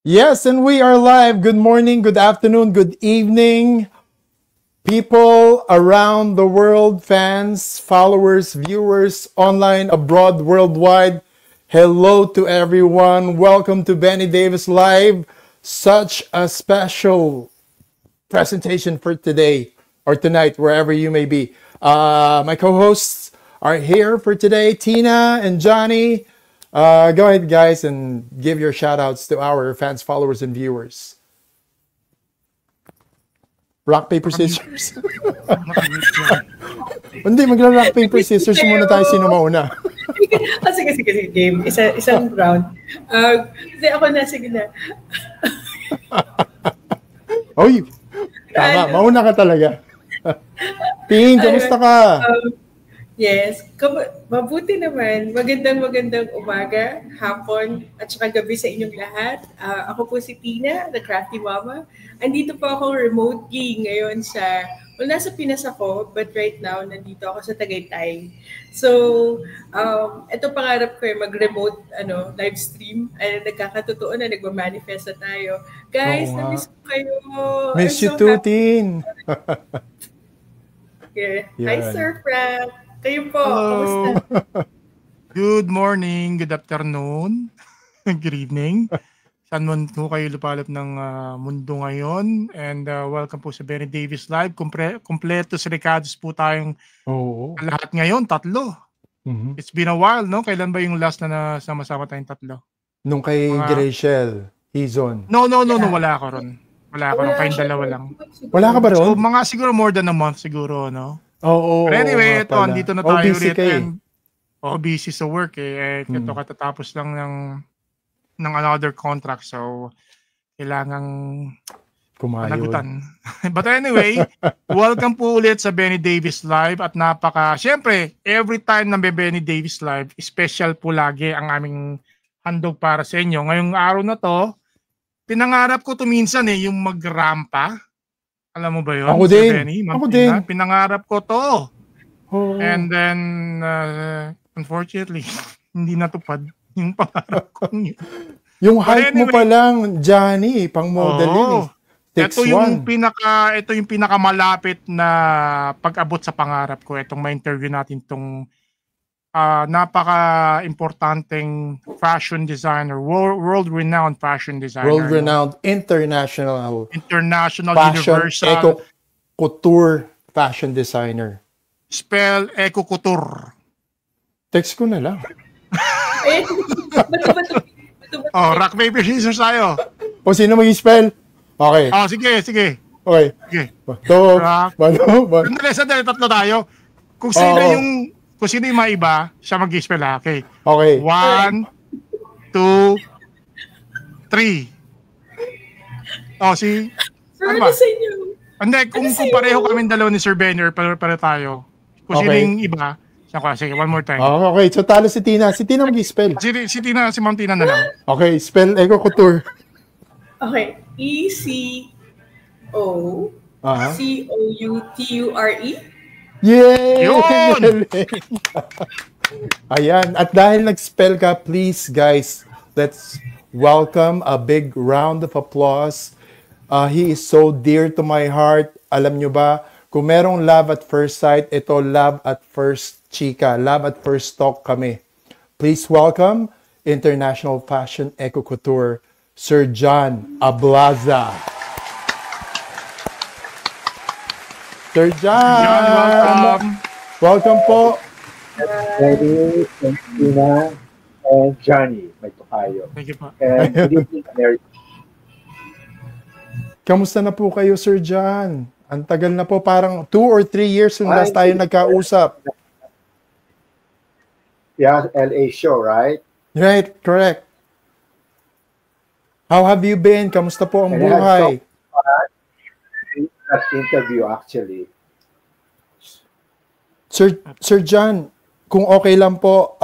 Yes, and we are live. Good morning, good afternoon, good evening, people around the world, fans, followers, viewers, online, abroad, worldwide. Hello to everyone. Welcome to Benny Davis Live. Such a special presentation for today or tonight, wherever you may be. My co hosts are here for today, Tina and Johnny. Go ahead, guys, and give your shout outs to our fans, followers, and viewers. Rock, paper, Nakamute, scissors. nakamute yan. Hindi, magla-rock, paper, scissors muna tayo. Sino mauna? Sige. Game. Isang round. Hindi, ako na. Sige na. Oy, tama. Ano? Mauna ka talaga. Ting, kamusta ka? Yes. Mabuti naman. Magandang umaga, hapon, at saka gabi sa inyong lahat. Ako po si Tina, the Crafty Mama. Andito po ako remotely ngayon nasa Pinas ako, but right now, nandito ako sa Tagaytay. So, ito pangarap ko mag-remote live stream. Ay, nagkakatotoo na, nagmamanifest na tayo. Guys, Oo nga. na-miss ko kayo. Miss I'm you so too, happy. Tin. Yeah. Hi, Yan. Sir Frank. Kayo po, Hello. kamusta? Good morning, good afternoon, good evening. Saan man po kayo lupalop ng mundo ngayon. And welcome po sa Benny Davis Live. Kompleto si Ricardos po tayong Oo. lahat ngayon, tatlo. Mhm. It's been a while, no? Kailan ba yung last na sama-sama tayong tatlo? Nung kay Mga- Gracel, Hizon. No, Yeah. wala ako ron. Wala ako ron, kayong dalawa lang. Wala ka ba So, ron? mga siguro more than a month siguro, no? Oo. But anyway, nga ito, pala. andito na Oh, tayo busy ulit. ka eh. And, busy sa work eh. Ito katatapos lang ng another contract. So, kailangang Kumayod. panagutan. But anyway, welcome po ulit sa Benny Davis Live. At syempre, every time na may Benny Davis Live, special po lagi ang aming handog para sa inyo. Ngayong araw na to, pinangarap ko to minsan yung magrampa. Alam mo ba yun? Ako Sir din. Benny, Ma'am Ako Tina? din. Pinangarap ko to. Oo. And then, unfortunately, hindi natupad yung pangarap ko. Yung height mo anyway- pa lang, Johnny, pang model yun eh. 6'1". Ito yung pinakamalapit na pag-abot sa pangarap ko. Itong ma-interview natin itong napaka-importanteng fashion designer, world-renowned fashion designer. World-renowned international International, fashion, universal, couture fashion designer. spell, eco couture. Text ko na lang. Eh, bato. Rock, paper, scissors tayo. O sino mag-spell? Okay. Sige. Okay. Sige. Bato. Rock. Bato. Sandali, tatlo tayo. Kung sino yung maiba, siya mag-spell ha. Okay. Okay. 1, 2, 3. Si... Pero Ano ba? sa inyo. Hindi, kung pareho kami dalawa ni Sir Benner, pare tayo. Kung sino Okay. yung iba, sige, one more time. Okay, so talo si Tina. Si Tina mag-spell. Si Ma'am Tina na lang. Okay, spell Eco Couture. Okay. ECOCOUTURE. Yay! Yun! Ayan. At dahil nag-spell ka, please guys, let's welcome a big round of applause. He is so dear to my heart. Alam nyo ba, kung merong love at first sight, ito love at first chika. Love at first talk kami. Please welcome International Fashion Eco Couture, Sir John Ablaza. Sir John! Welcome. Welcome po. Eddie, Tina, and Johnny, may tukayo. Thank you po. And good evening, Mary. Kamusta na po kayo, Sir John? Ang tagal na po, parang 2 or 3 years yung last tayo nagkausap. Yeah, LA show, right? Right, correct. How have you been? Kamusta po ang And I had buhay? that interview actually. Sir John, kung okay lang po,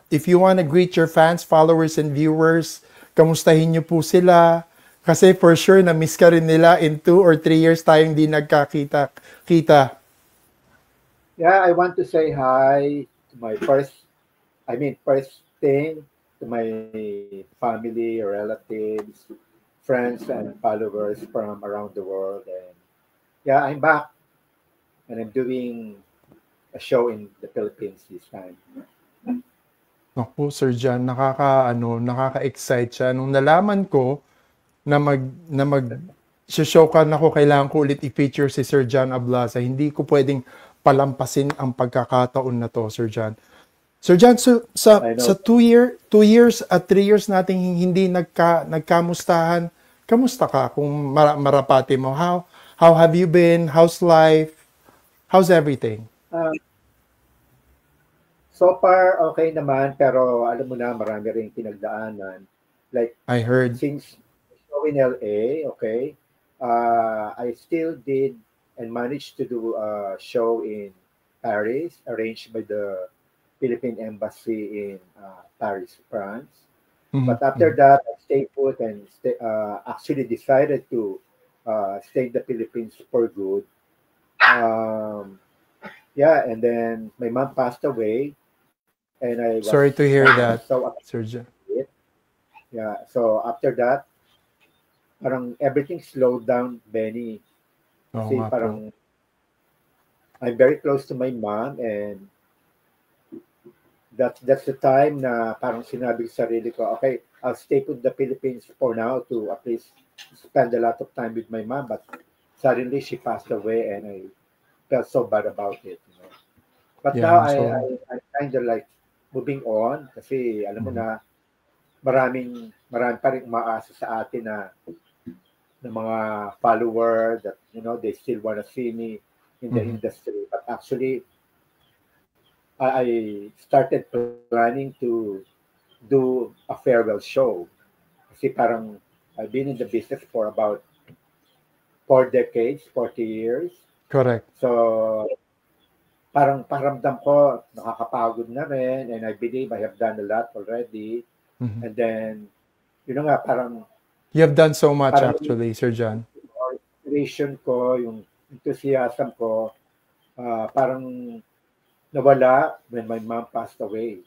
if you want to greet your fans, followers, and viewers, kamustahin niyo po sila. Kasi for sure, na-miss ka rin nila in 2 or 3 years tayong di nagkakita. Yeah, I want to say hi to my first thing to my family, relatives, friends and followers from around the world. And yeah, I'm back and I'm doing a show in the Philippines this time. Naku, Sir John, nakaka-excite siya. Nung nalaman ko na show ka na ko, kailangan ko ulit i-feature si Sir John Ablasa. Hindi ko pwedeng palampasin ang pagkakataon na to, Sir John. Sir John, so, sa 2 years at 3 years nating hindi nagkamustahan, kamusta ka kung marapati mo? How have you been? How's life? How's everything? So far, okay naman, pero alam mo na, marami rin pinagdaanan. Like, I heard. since show in LA, okay, I still did and managed to do a show in Paris, arranged by the Philippine Embassy in Paris, France. But after that, I stayed put and actually decided to stay in the Philippines for good. Yeah, and then my mom passed away, and I was Sorry to hear that, so Sir John. yeah. So after that, parang everything slowed down, Benny. Oo Kasi nga po. parang I'm very close to my mom, and that's the time na parang sinabi sa sarili ko, okay, I'll stay put in the Philippines for now to at least spend a lot of time with my mom. But suddenly she passed away, and I felt so bad about it. You know? But Yeah, now I'm I'm kind of like moving on kasi alam mo na marami pa rin umaasa sa atin na mga follower that they still want to see me in the industry. But actually, I started planning to do a farewell show. Kasi parang I've been in the business for about 4 decades, 40 years. Correct. So parang paramdam ko nakakapagod na rin, and I believe I have done a lot already. And then, parang You have done so much parang actually, Sir John. inspiration ko, yung enthusiasm ko, parang nawala when my mom passed away.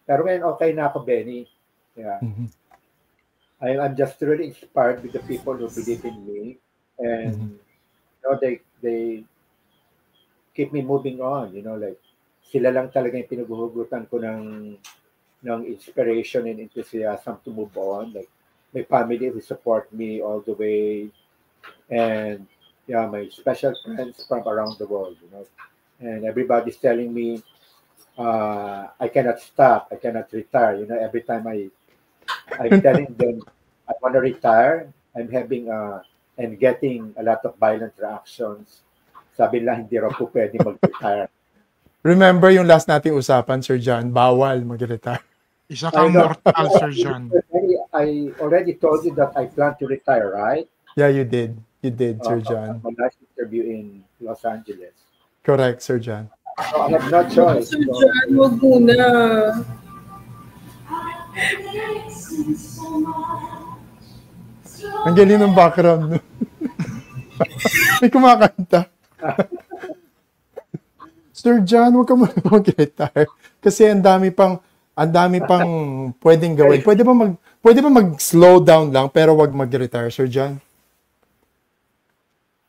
Pero ngayon, okay na ako, Benny. Yeah. I'm just really inspired with the people who believe in me, and they keep me moving on. Like sila lang talaga yung pinaghuhugutan ko ng inspiration and enthusiasm to move on. Like my family who support me all the way, and yeah, my special friends from around the world. And everybody's telling me I cannot stop, I cannot retire. Every time I'm telling them I want to retire, I'm having and getting a lot of violent reactions. Sabi nila hindi raw po pwede mag-retire. Remember yung last nating usapan, Sir John, bawal mag-retire. Isa kang mortal, Sir John. I already told you that I plan to retire, right? Yeah, you did. You did, Sir John. My last interview in Los Angeles. Correct, Sir John. So I have no choice. Sir John, wag muna. Ang galing ng background. May kumakanta. Sir John, huwag ka muna mag-retire. Kasi ang dami pang pwedeng gawin. Pwede ba mag-slow down lang pero wag mag-retire, Sir John?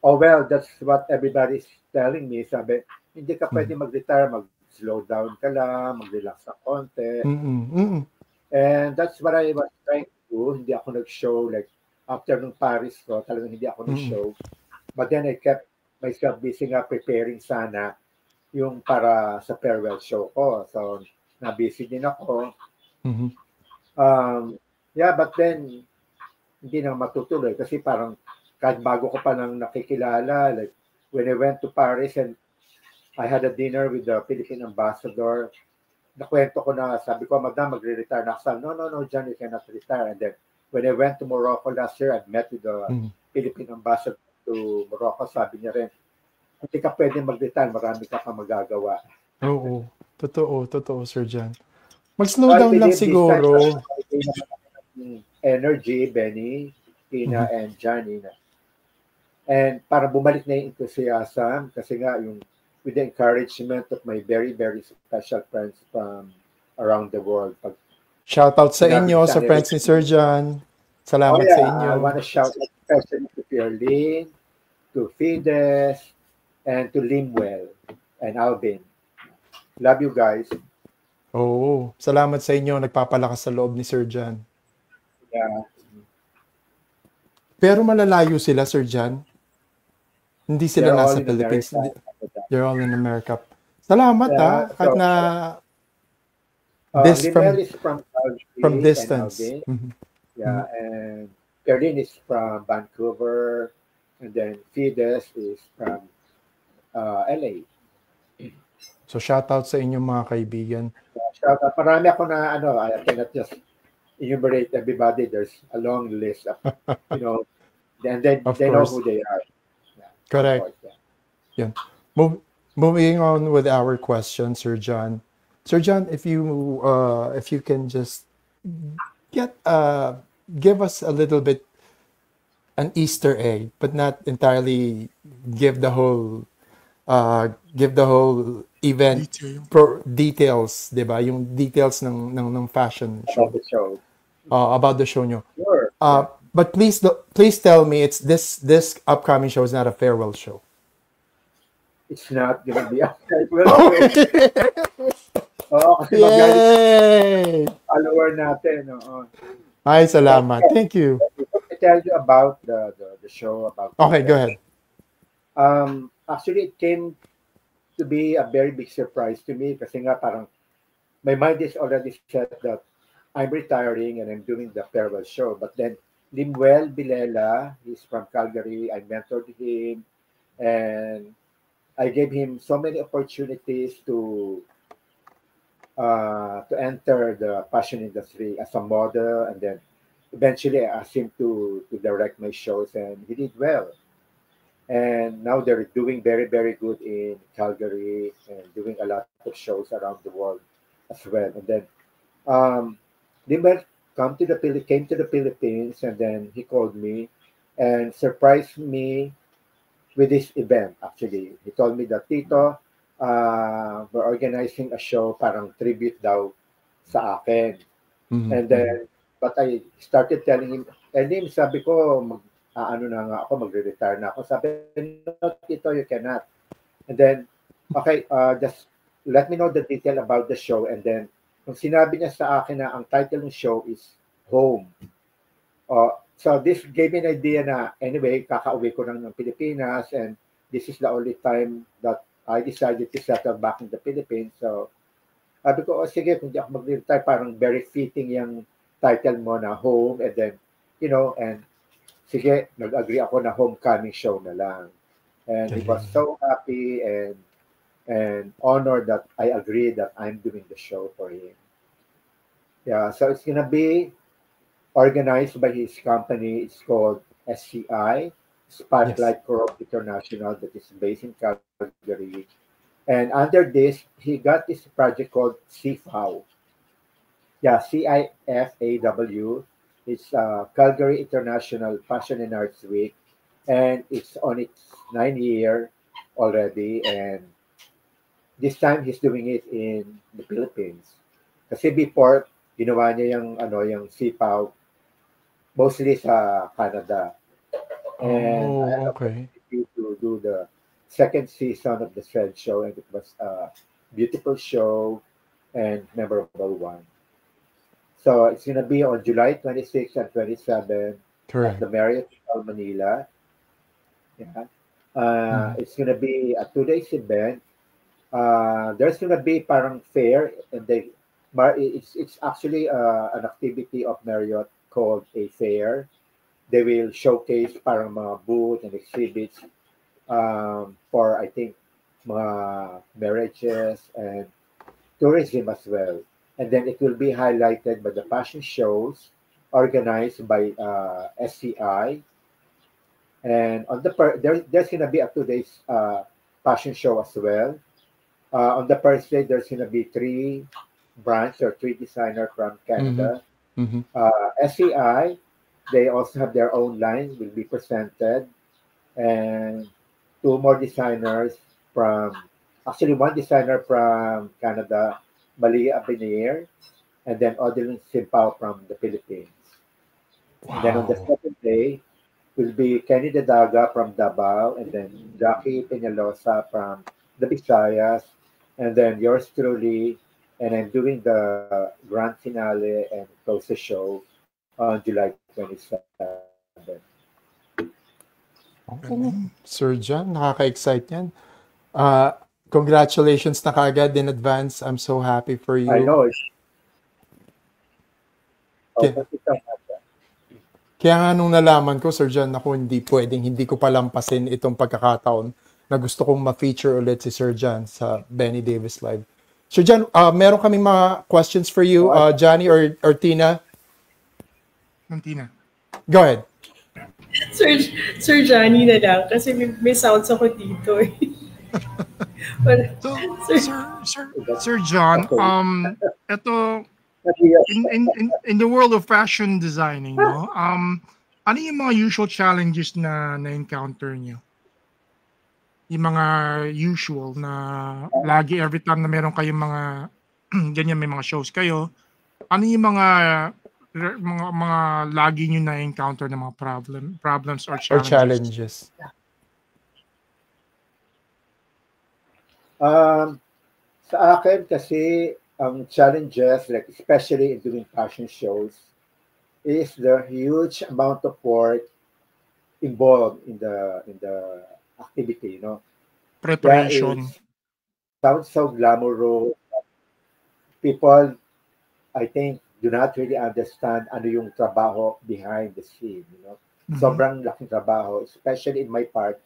Oh, well, that's what everybody's telling me. Sabi, hindi ka pwede mag-retire, mag-slow down ka lang, mag-relax sa konti. And that's what I was trying to do. Hindi ako nag-show. Like, after nung Paris ko, talagang hindi ako nag-show. But then I kept myself busy nga preparing sana yung para sa farewell show ko. So, na-busy din ako. Yeah, but then, hindi na matutuloy kasi parang kahit bago ko pa nang nakikilala, like when I went to Paris and I had a dinner with the Philippine ambassador, nakwento ko na, sabi ko, Madam, magre-retire na ako. No, John, you cannot retire. And then, when I went to Morocco last year, I met with the Philippine ambassador to Morocco. Sabi niya rin, hindi ka pwede mag-retire, marami ka pa magagawa. Oo. Totoo, Sir John. Mag-slow down lang siguro. Energy, Benny, Tina, and Johnny. And para bumalik na yung enthusiasm, kasi nga yung with the encouragement of my very, very special friends from around the world. Shout out sa inyo, sa friends ni Sir John. Salamat sa inyo. I want to shout out especially to Pierlin, to Fides, and to Limwell and Alvin. Love you guys. Oo, salamat sa inyo. Nagpapalakas sa loob ni Sir John. Yeah. Pero malalayo sila, Sir John. Hindi sila They're all nasa in Philippines. America. They're all in America. Salamat Yeah, Kahit so, na this Limwell is from Calgary from distance. and Alvin. Mhm. Yeah, and Pierlin is from Vancouver, and then Fides is from LA. So shout out sa inyong mga kaibigan. Shout out. Marami ako na I cannot just enumerate everybody. There's a long list of, and then Of they know course. who they are. Yeah, Correct. of course, yeah. Moving on with our question, Sir John. Sir John, if you can just give us a little bit an Easter egg, but not entirely give the whole event details, 'di ba? Yung details ng fashion show. About the show. About the show nyo. Sure. But please tell me it's this upcoming show is not a farewell show. It's not gonna be a farewell show. Kasi Yay! follower natin. Ay, salamat. Thank you. Let me tell you about the show. Okay, go ahead. Actually, it came to be a very big surprise to me kasi nga parang my mind is already set that I'm retiring and I'm doing the farewell show. But then Limwell Bilela, he's from Calgary. I mentored him and I gave him so many opportunities to enter the fashion industry as a model, and then eventually I asked him to direct my shows, and he did well. And now they're doing very, very good in Calgary and doing a lot of shows around the world as well. And then Limber came to the Philippines, and then he called me and surprised me with this event. Actually, he told me that, Tito, we're organizing a show, parang tribute daw sa akin. Mhm. And then, but I started telling him, sabi ko, magre-retire na ako. Sabi, no, Tito, you cannot. And then, okay, just let me know the detail about the show. And then, nung sinabi niya sa akin na ang title ng show is Home. So this gave me an idea na, anyway, kakauwi ko ng Pilipinas, and this is the only time that I decided to settle back in the Philippines. So, sabi ko, sige, kung di ako mag-retire, parang very fitting yung title mo na Home. And then, and sige, nag-agree ako na homecoming show na lang. And he was so happy and honored that I agreed that I'm doing the show for him. Yeah, so it's gonna be organized by his company. It's called SCI, Spotlight Corp International, that is based in Calgary. And under this, he got this project called CIFAW. Yeah, CIFAW. It's Calgary International Fashion and Arts Week. And it's on its 9th year already. And this time, he's doing it in the Philippines. Kasi before, ginawa niya yung CIFAW mostly sa Canada. And I had the opportunity to do the second season of the Thread Show, and it was a beautiful show and memorable one. So it's going to be on July 26 and 27 at the Marriott Hotel Manila. Yeah. It's going to be a 2-day event. There's going to be parang fair, and it's actually an activity of Marriott called a fair. They will showcase parang mga booths and exhibits for, I think, mga marriages and tourism as well. And then it will be highlighted by the fashion shows organized by SCI. And on there's going to be a 2 days fashion show as well. On the first day, there's going to be 3 brands or 3 designers from Canada. Mm-hmm. SCI, they also have their own line, will be presented. And 2 more designers actually 1 designer from Canada, Malia Abinier, and then Odeline Simpao from the Philippines. And then on the Wow. second day will be Kenny Dedaga from Davao, and then Jackie Peñalosa from the Visayas, and then yours truly. And I'm doing the grand finale and close the show on July 27. Oh, Galing. Sir John, nakaka-excite yan. Uh, Congratulations na kagad in advance. I'm so happy for I you. know it's Kaya, kaya nga nung nalaman ko, Sir John, ako hindi ko palampasin itong pagkakataon na gusto kong ma-feature ulit si Sir John sa Benny Davis Live. Sir John, meron kami mga questions for you, Johnny or Tina. Tina. Go ahead. Sir, Sir Johnny na lang kasi may sounds ako dito eh. But, So, Sir, Sir John, Okay. ito in the world of fashion designing, no? Ano yung mga usual challenges na na-encounter niyo? Yung mga usual na lagi every time na meron kayong mga ganyan, may mga shows kayo, ano yung mga lagi niyo na-encounter na mga problems or Or challenges? challenges. Sa akin kasi, ang challenges, like especially in doing fashion shows, is the huge amount of work involved in the activity, you know. Yeah, Preparation. it sounds so glamorous. People, I think, do not really understand ano yung trabaho behind the scene, you know. Mhm. Sobrang laking trabaho, especially in my part.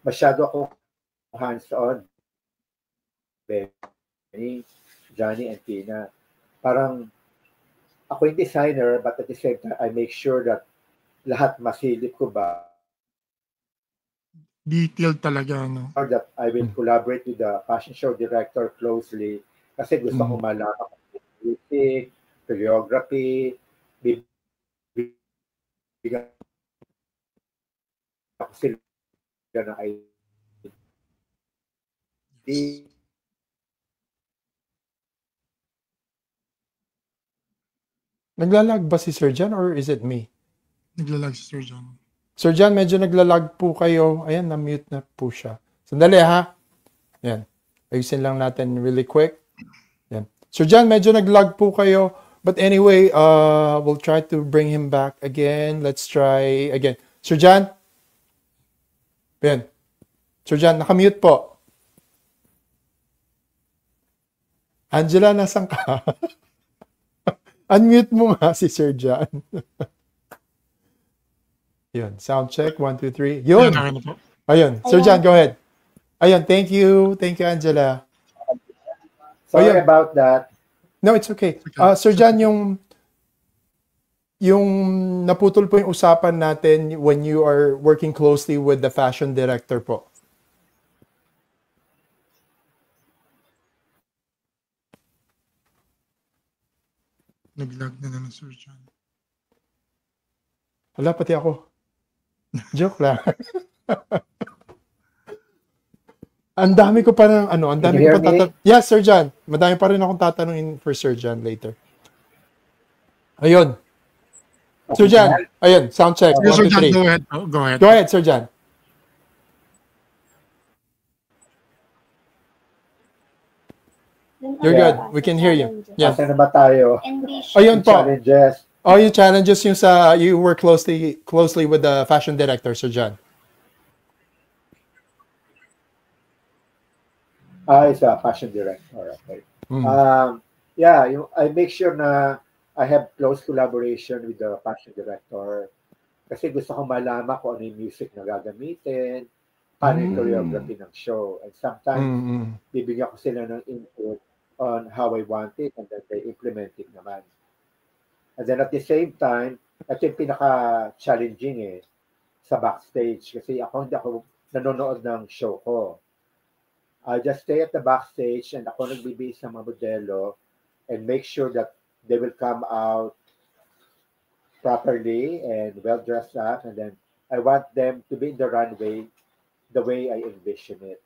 Masyado ako hands-on. Benny, Johnny, and Tina. Parang ako yung designer, but at the same time, I make sure that lahat masilip ko ba, Detailed talaga, no? or that I will collaborate with the fashion show director closely kasi gusto ko malaman kung music, choreography, bibigyan ako sila ng idea. Naglalag ba si Sir John or is it me? Naglalag si Sir John. Sir John, medyo naglalag po kayo. Ayan, na-mute na po siya. Sandali ha. Ayan. Ayusin lang natin really quick. Ayan. Sir John, medyo naglag po kayo. But anyway, we'll try to bring him back again. Let's try again. Sir John? Ayan. Sir John, nakamute po. Angela, nasan ka? Unmute mo nga si Sir John. Yun. Sound check. 1, 2, 3. Yun. Ayun. Sir John, go ahead. Ayun. Thank you. Thank you, Angela. Sorry about that. No, it's okay. Sir John, yung naputol po yung usapan natin when you are working closely with the fashion director po. Naglag na naman, Sir John. Wala, pati ako. Joke lang. Ang dami ko pa ng ang dami ko pa tatanungin. Yes, Sir John. Madami pa rin akong tatanungin for Sir John later. Ayun. Sir John, ayun, sound check. Yes, 1, Sir 2, 3. John, go ahead. Go ahead. Go ahead, Sir John. You're good. We can hear you. Yes. Asa na ba tayo? Ayun po. Challenges. Oh, yung challenges yung sa you work closely with the fashion director, Sir John. It's a fashion director. Okay. Yeah, I make sure na I have close collaboration with the fashion director kasi gusto ko malaman kung ano yung music na gagamitin, paano yung choreography ng show. And sometimes, bibigyan ko sila ng input on how I want it and then they implement it naman. And then at the same time, ito yung pinaka-challenging sa backstage kasi hindi ako nanonood ng show ko. I just stay at the backstage and ako nagbibihis ng mga modelo and make sure that they will come out properly and well dressed up, and then I want them to be in the runway the way I envision it.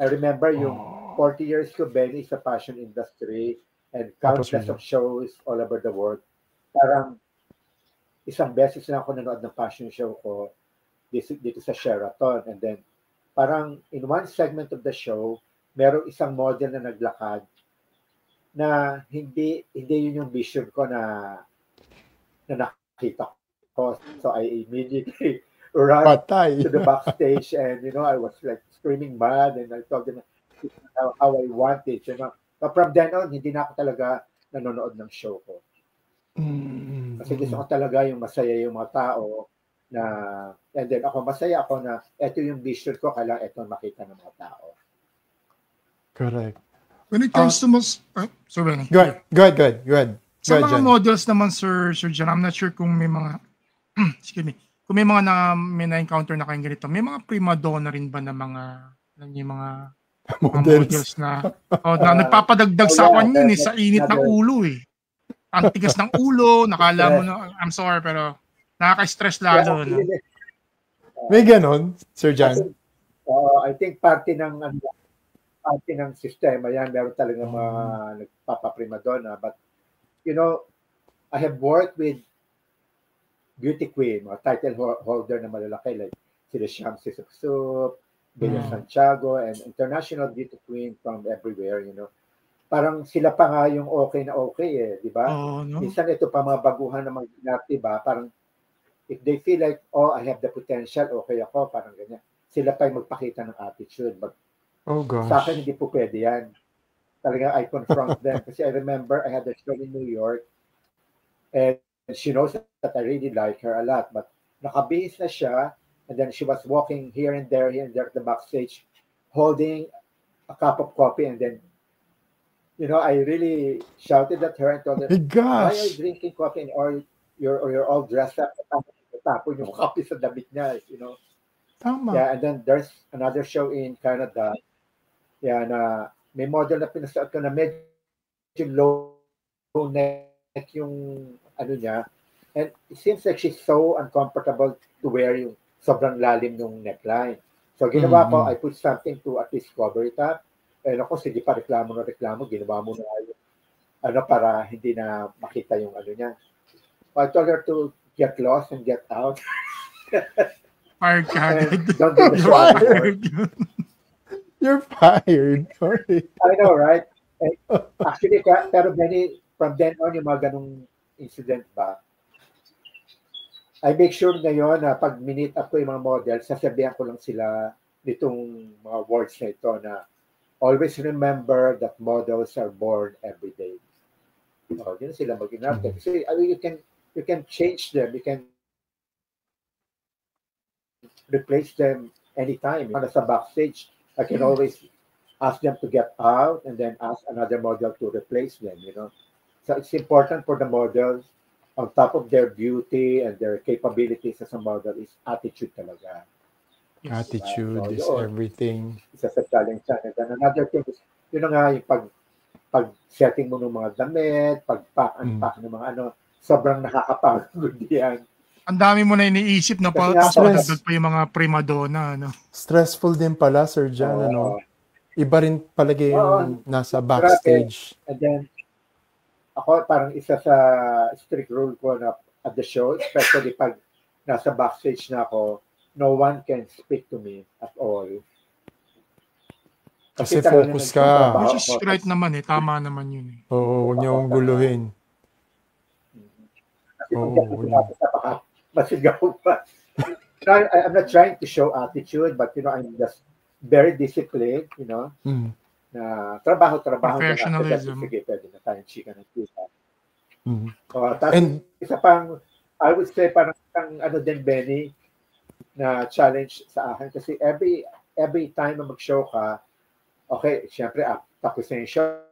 I remember yung 40 years ko, Benny, sa fashion industry and countless of shows all over the world. Parang isang beses lang ako nanood ng fashion show ko dito sa Sheraton. And then, parang in one segment of the show, merong isang model na naglakad na hindi yun yung vision ko na nakita ko. So I immediately ran Patay. to the backstage and, I was like screaming mad and I told them how I want it, But from then on, hindi na ako talaga nanonood ng show ko. Kasi gusto ko talaga yung masaya yung mga tao and then masaya ako na eto yung vision ko, kailangan eto makita ng mga tao. Correct. When it comes to most... Sorry, Benny. Go ahead. Sa mga models naman, Sir John, I'm not sure kung may mga... excuse me. Kung may mga may na-encounter na kayong ganito, may mga prima donna rin ba na mga models na nagpapadagdag sa kanya sa init ng ulo eh. Ang tigas ng ulo, nakala mo na, I'm sorry, pero nakaka-stress lalo. No? May ganon, Sir John? I think parte ng sistema yan, meron talaga mga nagpapaprima donna. But, I have worked with beauty queen, mga title holder na malalaki, like sila Shamsi Suksuk, Bella Santiago, and international beauty queen from everywhere, Parang sila pa nga yung okay di ba? No? Minsan ito pa mga baguhan na mag-ingat, di ba? Parang if they feel like, I have the potential, okay ako, parang ganyan. Sila pa yung magpakita ng attitude. But gosh. Sa akin, hindi po pwede yan. Talagang I confront them. Kasi I remember I had a show in New York and she knows that I really like her a lot. But nakabihis na siya and then she was walking here and there at the backstage holding a cup of coffee and then I really shouted at her and told her, why are you drinking coffee and you're all dressed up? Tapon yung coffee sa damit niya, Tama. Yeah, and then there's another show in Canada. Yeah, na may model na pinasuot ko na medyo low neck yung niya. And it seems like she's so uncomfortable to wear yung sobrang lalim yung neckline. So ginawa ko, I put something to at least cover it up. And ako, sige pa, reklamo, ginawa mo na yung, para hindi na makita yung niya. So I told her to get lost and get out. Fired ka. Don't do the show anymore. You're fired. Sorry. I know, right? And actually, pero Benny, from then on, yung mga ganong incident ba, I make sure ngayon na pag minute up ko yung mga models, sasabihan ko lang sila nitong mga words na ito na always remember that models are born every day. Yun sila mag-inarte. Kasi you can change them, you can replace them anytime. Nasa backstage, I can always ask them to get out and then ask another model to replace them, So it's important for the models, on top of their beauty and their capabilities as a model, is attitude talaga. Attitude is everything. Isa sa challenge yan. And then another thing is, yun nga, yung pag-setting mo ng mga damit, pag-unpack ng mga sobrang nakakapagod yan. Ang dami mo na iniisip na tapos madagdag pa yung mga prima donna. Stressful din pala, Sir John, Iba rin palagi yung nasa backstage. And then, ako parang isa sa strict rule ko na at the show, especially pag nasa backstage na ako, no one can speak to me at all. Kasi focus ka. Which is right naman tama naman yun Oo, huwag niyo akong guluhin. Masigaw pa. I'm not trying to show attitude, but I'm just very disciplined, na trabaho. Professionalism. Sige, pwede na tayong chika ng chika. And isa pang, I would say parang din, Benny, na challenge sa akin kasi every time na mag-show ka, okay, syempre tapos na yung show,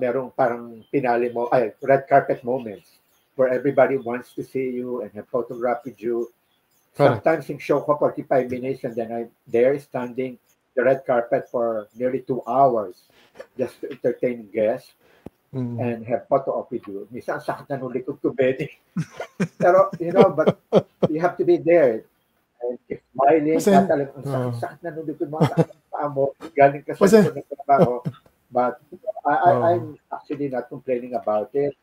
merong parang pinali mo, red carpet moments where everybody wants to see you and have photograph with you. Sometimes in show ko 45 minutes and then I'm there standing the red carpet for nearly 2 hours just to entertain guests and have photo op with you. Minsan sakit na nung likod ko, Benny. Pero, but you have to be there. And if smiling, talagang sakit na nung likod mo, sakit ang paa mo, galing ka sa likod ng trabaho. But I'm actually not complaining about it.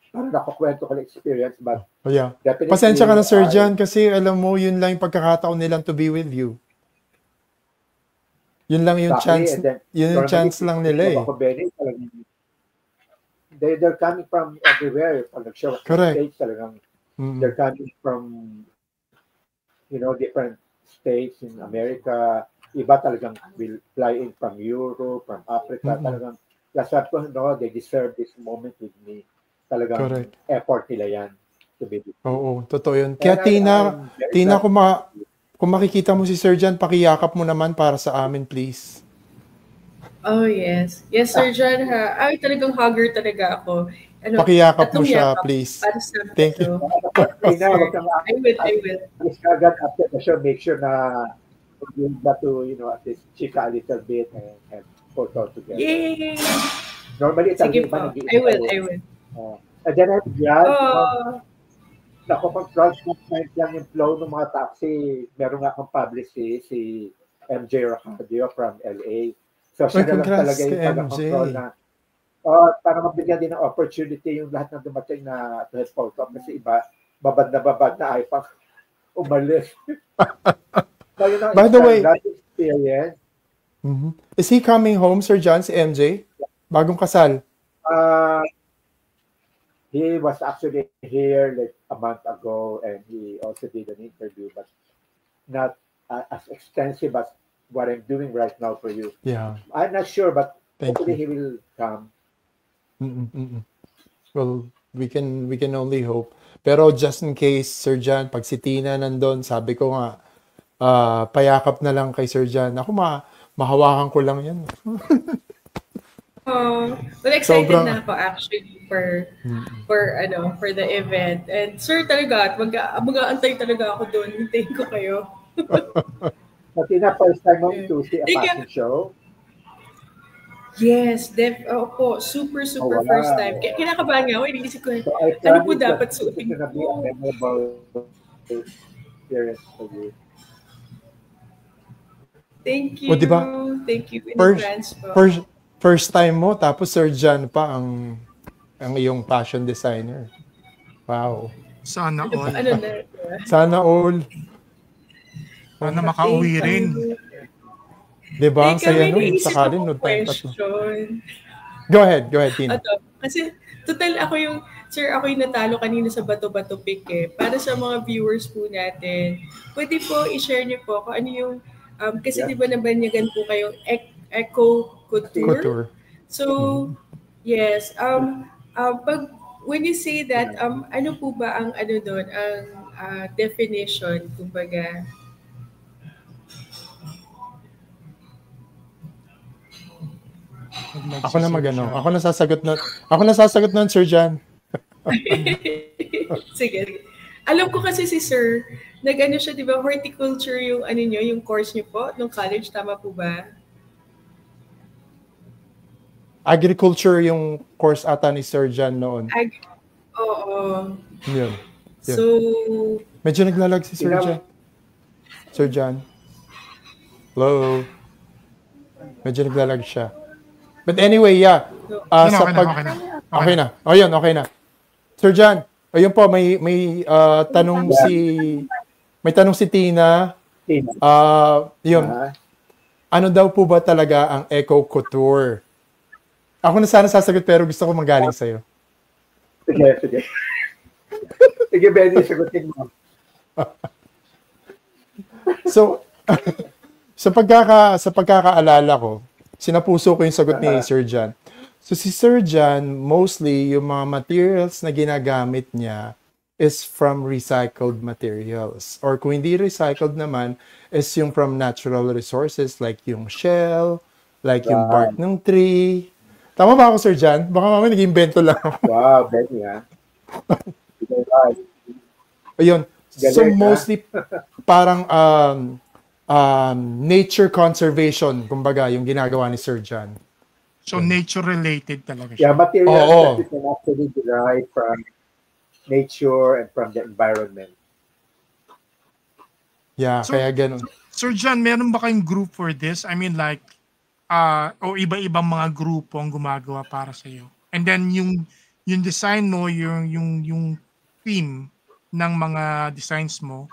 parang nakukwento ko na experience, but Oh, yeah. definitely, Pasensya ka na, Sir I- John, kasi alam mo, yun lang yung pagkakataon nilang to be with you. Yun lang yung Exactly, chance, and then, yun yung normally, chance lang nila eh. Ako, Benny, talagang, they're coming from everywhere. Pag nag-show sa Correct. stage, talagang Mm. they're coming from, different states in America. Iba talagang will fly in from Europe, from Africa. Mm-mm. Talagang, sabi ko, no, they deserve this moment with me. Talagang Correct. effort nila yan to be with me. Oo, totoo yun. Kaya And Tina, I'm very Tina, glad- kung makikita mo si Sir John, pakiyakap mo naman para sa amin, please. Oh, yes. Yes, Sir John, ha. Ay, talagang hugger talaga ako. Pakiyakap mo tatlong siya, yakap please. Para sa Thank you. Tina, wag kang I will. alis ka agad after the show, make sure na you got to, at least chika a little bit and have photo together. Yay! Normally, Sige talaga po. iba, I will. and then I'm glad, Oh, nakapag-transmit lang yung flow ng mga taxi. Meron nga akong publicist, si MJ Rocadio from LA. So, siya na lang congrats talaga yung kay taga-control MJ. na para mabigyan din ng opportunity yung lahat ng dumating na to have photo. Kasi iba, babad na ay pang umalis. So, yun ang By the way- that experience. Mhm. Is he coming home, Sir John, si MJ? Bagong kasal? He was actually here like a month ago, and he also did an interview, but not as extensive as what I'm doing right now for you. Yeah. I'm not sure, but Thank hopefully you. he will come. Well, we can only hope. Pero just in case, Sir John, pag si Tina nandun, sabi ko nga, payakap na lang kay Sir John. Ako, mahawakan ko lang yan. well, excited Sobrang- na ako actually for the event. And sir talaga, mag-aantay talaga ako doon. Hintayin ko kayo. But in a first time mo to see a Thank you. fashion show, Yes, opo, super Oh, wow. first time. Kinakabahan nga ako, iniisip ko, so I ano po promise that dapat it's suotin gonna be a ko? memorable experience for you. Thank you. O, diba? Thank you in First- advance po. First time mo, tapos Sir John pa ang iyong fashion designer. Wow. Sana all. Ano na? Sana all. Sana makauwi rin. Diba? Ang saya nun. naisip Sakalin, ako no time tatlo. question. Go ahead, Tina. Kasi total ako yung natalo kanina sa Bato-Bato Pick eh. Para sa mga viewers po natin, pwede po i-share niyo po kung ano yung, kasi Yeah. di ba nabanyagan po kayong Eco Couture? Couture. So, yes, when you say that, ano po ba ang doon, ang definition, kumbaga? Ako na magano. Ako na sasagot nun, Sir John. Sige. Alam ko kasi si Sir, nag-ano siya, di ba, horticulture yung yung course niyo po, nung college, tama po ba? Agriculture yung course ata ni Sir John noon. Oo. Yun. So, Medyo naglalag si Sir John. Sir John. Hello. Medyo naglalag siya. But anyway, yeah. Okay na. O yun, okay na. Sir John, ayun po, may tanong si Tina. Yun. Ano daw po ba talaga ang Eco Couture? Ako na sana sasagot pero gusto ko manggaling sa'yo. Sige. Sige, Benny, sagutin mo. So, sa pagkakaalala ko, sinapuso ko yung sagot ni Sir John. So, si Sir John, mostly, yung mga materials na ginagamit niya is from recycled materials. Or kung hindi recycled naman, is yung from natural resources like yung shell, like yung bark ng tree. Tama ba ako, Sir John? Baka mamaya nag-invento lang ako. Wow, Benny, ha? Ayun. So, Galing, mostly, parang nature conservation, kumbaga, yung ginagawa ni Sir John. So nature-related talaga Yeah, siya. materials Oo. that you can actually derive from nature and from the environment. Yeah, So- kaya ganun. Sir John, meron ba kayong group for this? I mean like, o iba-ibang mga grupo ang gumagawa para sa iyo. And then yung yung design mo, yung theme ng mga designs mo,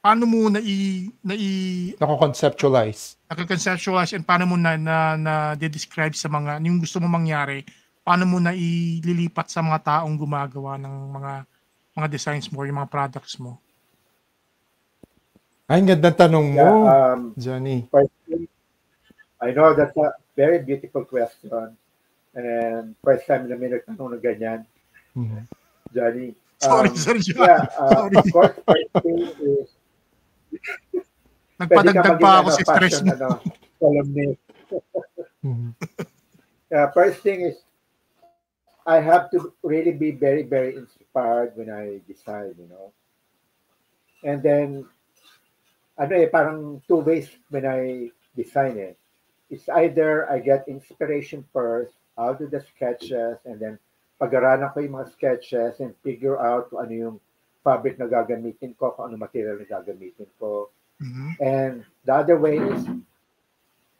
paano mo Nako-conceptualize. naka-conceptualize and paano mo na de-describe sa mga yung gusto mo mangyari, paano mo na ililipat sa mga taong gumagawa ng mga designs mo, yung mga products mo? Ay, ang ganda tanong mo, Yeah, Johnny. personally, I know that's a very beautiful question. And first time na may nagtanong na ganyan, Mhm. Johnny. Sorry, John. Yeah, Sorry. of course, first thing is, pwede ka Nagpadagdag maging pa ako sa stress fashion, mo. columnist. Mhm. First thing is, I have to really be very, very inspired when I design, And then, parang two ways when I design it. It's either I get inspiration first, I'll do the sketches, and then pag-aralan ko yung mga sketches and figure out kung ano yung fabric na gagamitin ko, kung ano material na gagamitin ko. Mhm. And the other way is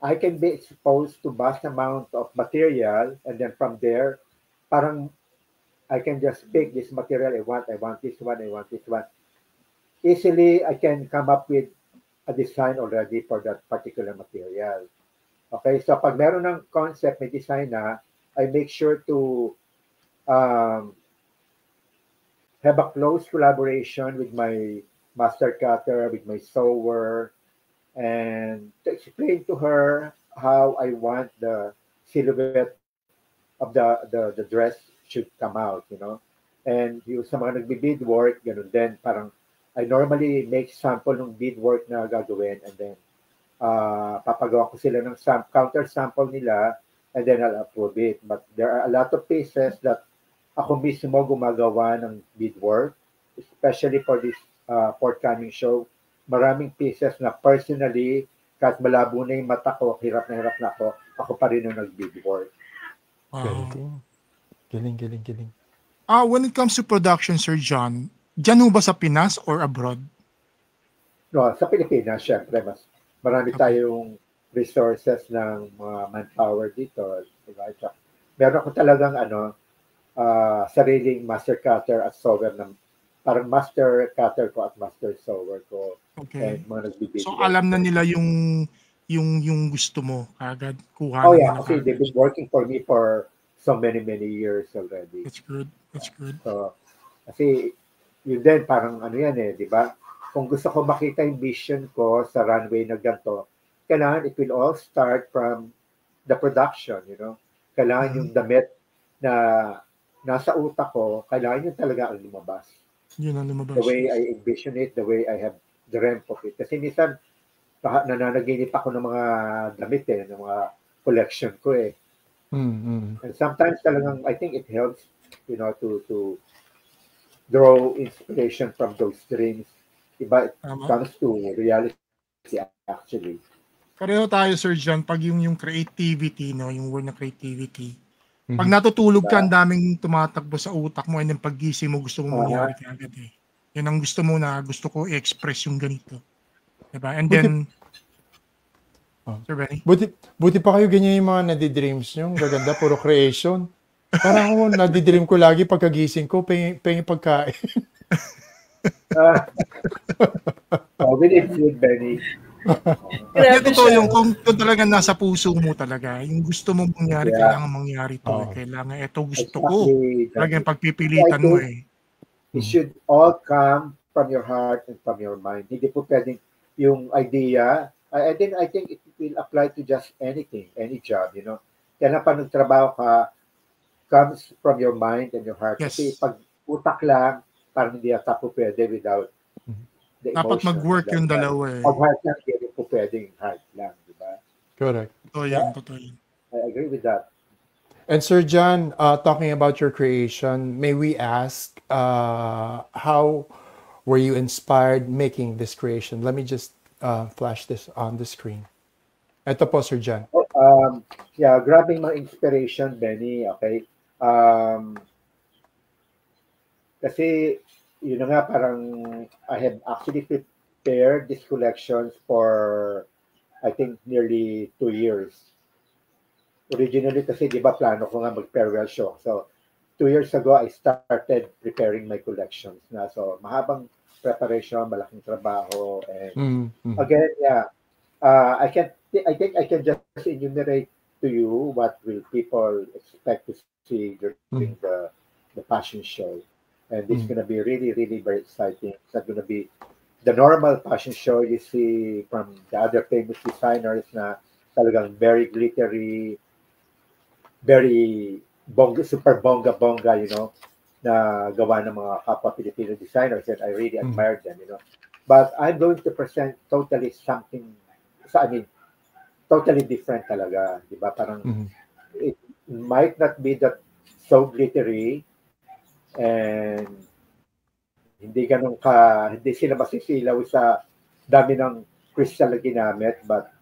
I can be exposed to vast amount of material, and then from there, parang I can just pick this material I want this one, I want this one. Easily, I can come up with a design already for that particular material. Okay, so pag meron ng concept, may design na, I make sure to have a close collaboration with my master cutter, with my sewer, and to explain to her how I want the silhouette of the dress should come out. And yung sa mga nagbi-bead work, ganun din, parang I normally make sample ng bead work na gagawin, and then papagawa ko sila ng counter sample nila, and then I'll approve it. But there are a lot of pieces that ako mismo gumagawa ng beadwork, especially for this forthcoming show. Maraming pieces na personally, kahit malabo na yung mata ko, hirap na ako pa rin yung nag-beadwork. Wow. Galing. When it comes to production, Sir John, dyan ho ba sa Pinas or abroad? No, sa Pilipinas, syempre, mas marami tayong resources ng mga manpower dito. Diba? Meron ko talagang sariling master cutter at sewer ng parang master cutter ko at master sewer ko. Okay. And mga nagbibigay. So alam na nila yung gusto mo agad kuha Oh na yeah, nila kasi they've been working for me for so many years already. That's good. So kasi yun din parang yan di ba? Kung gusto ko makita yung vision ko sa runway na ganito, kailangan it will all start from the production, Kailangan yung damit na nasa utak ko, kailangan yun talaga ang lumabas. Yun ang lumabas. The way I envision it, the way I have dreamt of it. Kasi minsan, nananaginip ako ng mga damit ng mga collection ko Mm-hmm. And sometimes talagang, I think it helps, to draw inspiration from those dreams. Iba, it comes to reality actually. Pareho tayo, Sir John, pag yung creativity, yung word na creativity, pag natutulog ka, ang daming tumatakbo sa utak mo, and then paggising mo, gusto mo mangyari agad Yan ang gusto mo na gusto ko i-express yung ganito. Diba? And then, Sir Benny? Buti pa kayo ganyan yung mga nadidreams nyo. Gaganda, puro creation. Parang ako, nadidream ko lagi pagkagising ko, pengi pagkain. We need food, Benny. Totoo yung kung talaga nasa puso mo talaga, yung gusto mong mangyari, kailangan mangyari to. Kailangan, ito gusto ko. Talagang pagpipilitan mo It should all come from your heart and from your mind. Hindi po pwedeng yung idea. I think it will apply to just anything, any job, Kaya pag nagtrabaho ka, comes from your mind and your heart. Yes. Kasi pag utak lang, parang hindi ata po pwede without the emotion. Dapat mag-work yung dalawa Pag heart lang, hindi po pwedeng heart lang, di ba? Correct. Totoo yan. I agree with that. And Sir John, talking about your creation, may we ask, how were you inspired making this creation? Let me just flash this on the screen. Ito po, Sir John. Grabbing my inspiration, Benny, okay? Kasi, yun na nga, parang I have actually prepared these collections for, I think, nearly 2 years. originally kasi, di ba, plano ko nga mag-farewell show. So, 2 years ago, I started preparing my collections na. So, mahabang preparation, malaking trabaho, and again, yeah, I think I can just enumerate to you what will people expect to see during the fashion show. And it's going to be really, really very exciting. It's not going to be the normal fashion show you see from the other famous designers na talagang very glittery, very bongga, super bongga, you know, na gawa ng mga kapwa Filipino designers, and I really admire them, you know. But I'm going to present totally something, I mean, totally different talaga, di ba? Parang it might not be that so glittery, and hindi sila masisilaw sa dami ng crystal na ginamit, but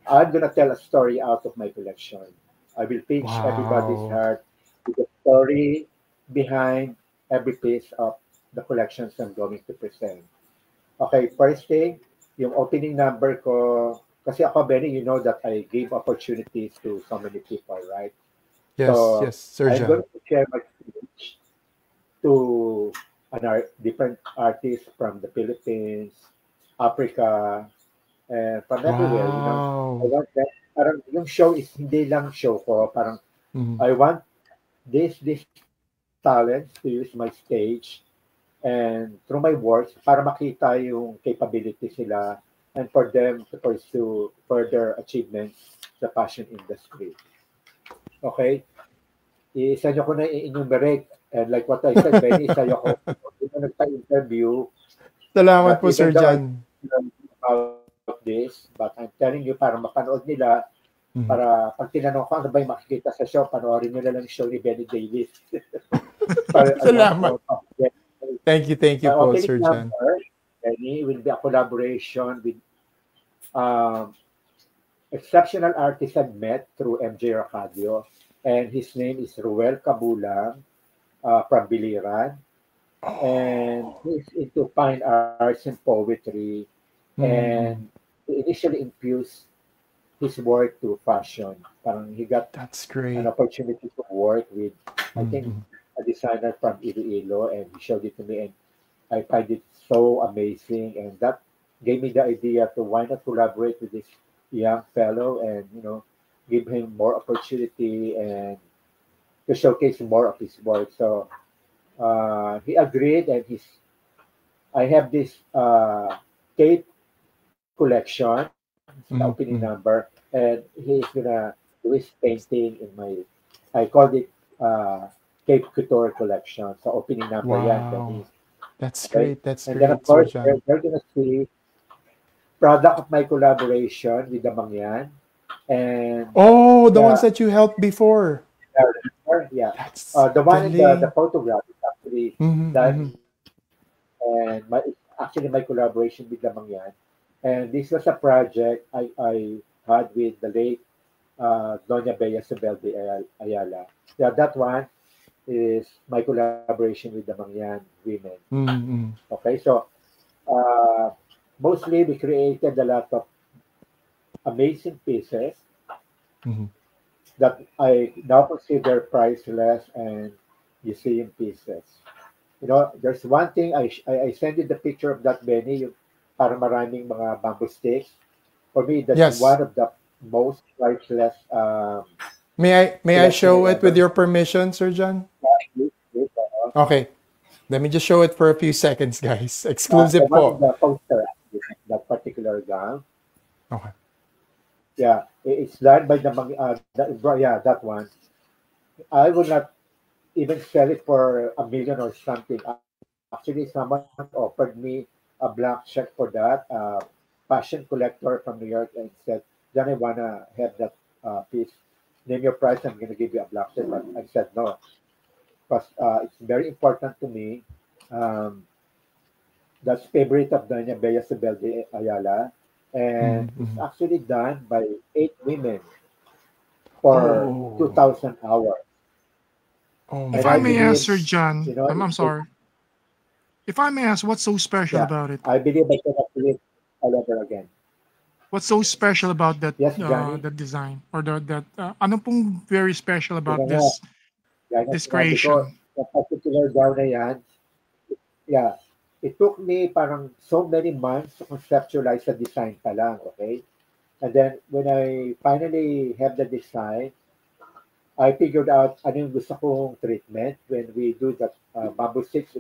I'm gonna tell a story out of my collection. I will pinch everybody's heart with the story behind every piece of the collections I'm going to present. Okay, first thing, yung opening number ko, kasi ako, Benny, you know that I gave opportunities to so many people, right? Yes, So, yes, Sir I'm John. going to share my speech to different artists from the Philippines, Africa, and from everywhere, you know. I Wow. want that, parang yung show is hindi lang show ko, parang I want this talent to use my stage and through my works para makita yung capability sila and for them to pursue further achievements sa fashion industry. Okay? Isa nyo ko na i-enumerate, and like what I said, Benny, isa nyo ko nagpa-interview. Salamat po, But Sir even though I John. don't know about this, but I'm telling you para mapanood nila, para pag tinanong ko ano ba yung makikita sa show, panoorin nila lang yung show ni Benny Davis. Salamat. Thank you po, Opening Sir John. number, Benny, will be a collaboration with exceptional artist I've met through MJ Racadio, and his name is Ruel Cabulang from Biliran, and he's into fine arts and poetry, and he initially infused his work to fashion. Parang he got That's great. an opportunity to work with, I think, a designer from Iloilo, and he showed it to me, and I find it so amazing, and that gave me the idea to why not collaborate with this young fellow and, you know, give him more opportunity and to showcase more of his work. So he agreed, and I have this tape collection, the opening number, and he's gonna do his painting in I called it Cape Couture collection. So opening number yan. Wow. That's Okay? great. That's And then great, of Sir course, John. they're gonna see product of my collaboration with the Mangyan. And Oh, the ones that you helped before. yeah, That's the one in the galing. photograph is actually done, and actually my collaboration with the Mangyan. And this was a project I had with the late Doña Bea Isabel de Ayala. Yeah, that one is my collaboration with the Mangyan women. Okay, so mostly we created a lot of amazing pieces that I now consider priceless and museum pieces. You know, there's one thing I sent you the picture of that, Benny, yung parang maraming mga bamboo sticks. For me, that's Yes. one of the most priceless. May I show it with ever. your permission, Sir John? Okay. Let me just show it for a few seconds, guys. Exclusive The one po. in the poster, that particular gown. Okay. Yeah, it's done by that one. I would not even sell it for $1 million or something. Actually, someone offered me a blank check for that. Fashion collector from New York, and said, "Then I wanna have that piece. Name your price. I'm gonna give you a blank check." But I said no, because it's very important to me. That's favorite of Doña Bea Isabel de Ayala, and it's actually done by 8 women for 2,000 hours. Oh If And I my may believe, ask, Sir John, you know, I'm sorry. If I may ask, what's so special yeah, about it? I believe I cannot do it all over again. What's so special about that Yes, Johnny. that design or that ano pong very special about Yun na nga, gaya ng this sinabi ko, creation? sa particular gown na yan, yeah, it took me parang so many months to conceptualize the design pa lang, okay? And then when I finally have the design, I figured out ano yung gusto kong treatment when we do that bamboo sticks.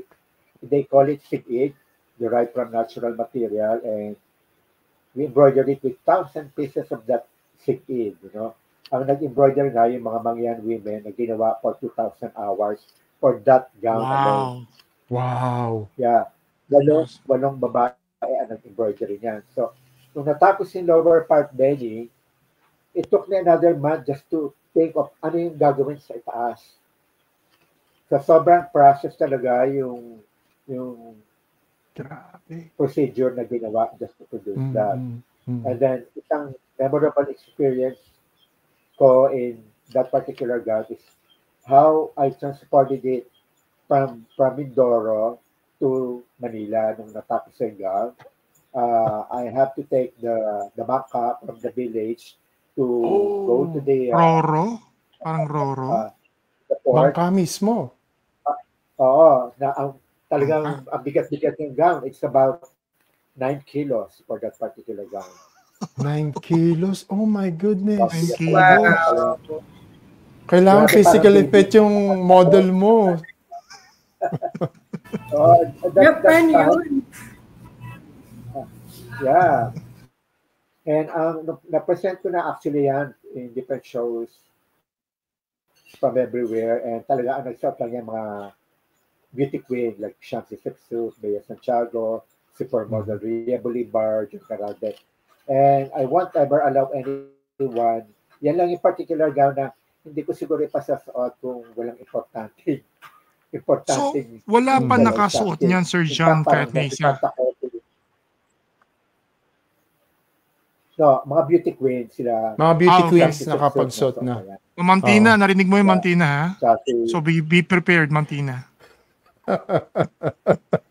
They call it sig-ig, derived from natural material, and we embroidered it with 1,000 pieces of that sig-ig, you know. Ang nag-embroider nga yung mga Mangyan women na ginawa for 2,000 hours for that gown alone. Wow. Wow. Yeah. Walong babae ang nag-embroidery niyan. So, nung natapos yung lower part belly, it took me another month just to think of ano yung gagawin sa itaas. So, sobrang process talaga yung Grabe. procedure na ginawa just to produce that. Mm. And then, isang memorable experience ko in that particular gown is how I transported it from Mindoro to Manila nung natapos yung gown. I have to take the bangka from the village to go to the Roro? Parang Roro? the port. Bangka mismo. Oo, na talagang ang bigat-bigat ng gown. It's about 9 kilos for that particular gown. 9 kilos? Oh my goodness. 9 kilos. Wow. Kailangan Grabe, physically parang fit yung model mo. Japan yun. Yeah. And na-present ko na actually yan in different shows from everywhere. And talaga ang nag-shot lang yung mga beauty queen like Shansi Sepsu, Bea Santiago, supermodel Ria Bolivar, Jun Caralde. And I won't ever allow anyone, yan lang yung particular gown na hindi ko siguro ipasasuot kung walang importante. So, wala pa nakasuot niyan, Sir John, kahit na isa. No, mga beauty queens sila. Mga beauty okay. queens nakapagsuot na. Mantina, narinig mo yung Mantina, ha? Kasi, So, be prepared, Mantina.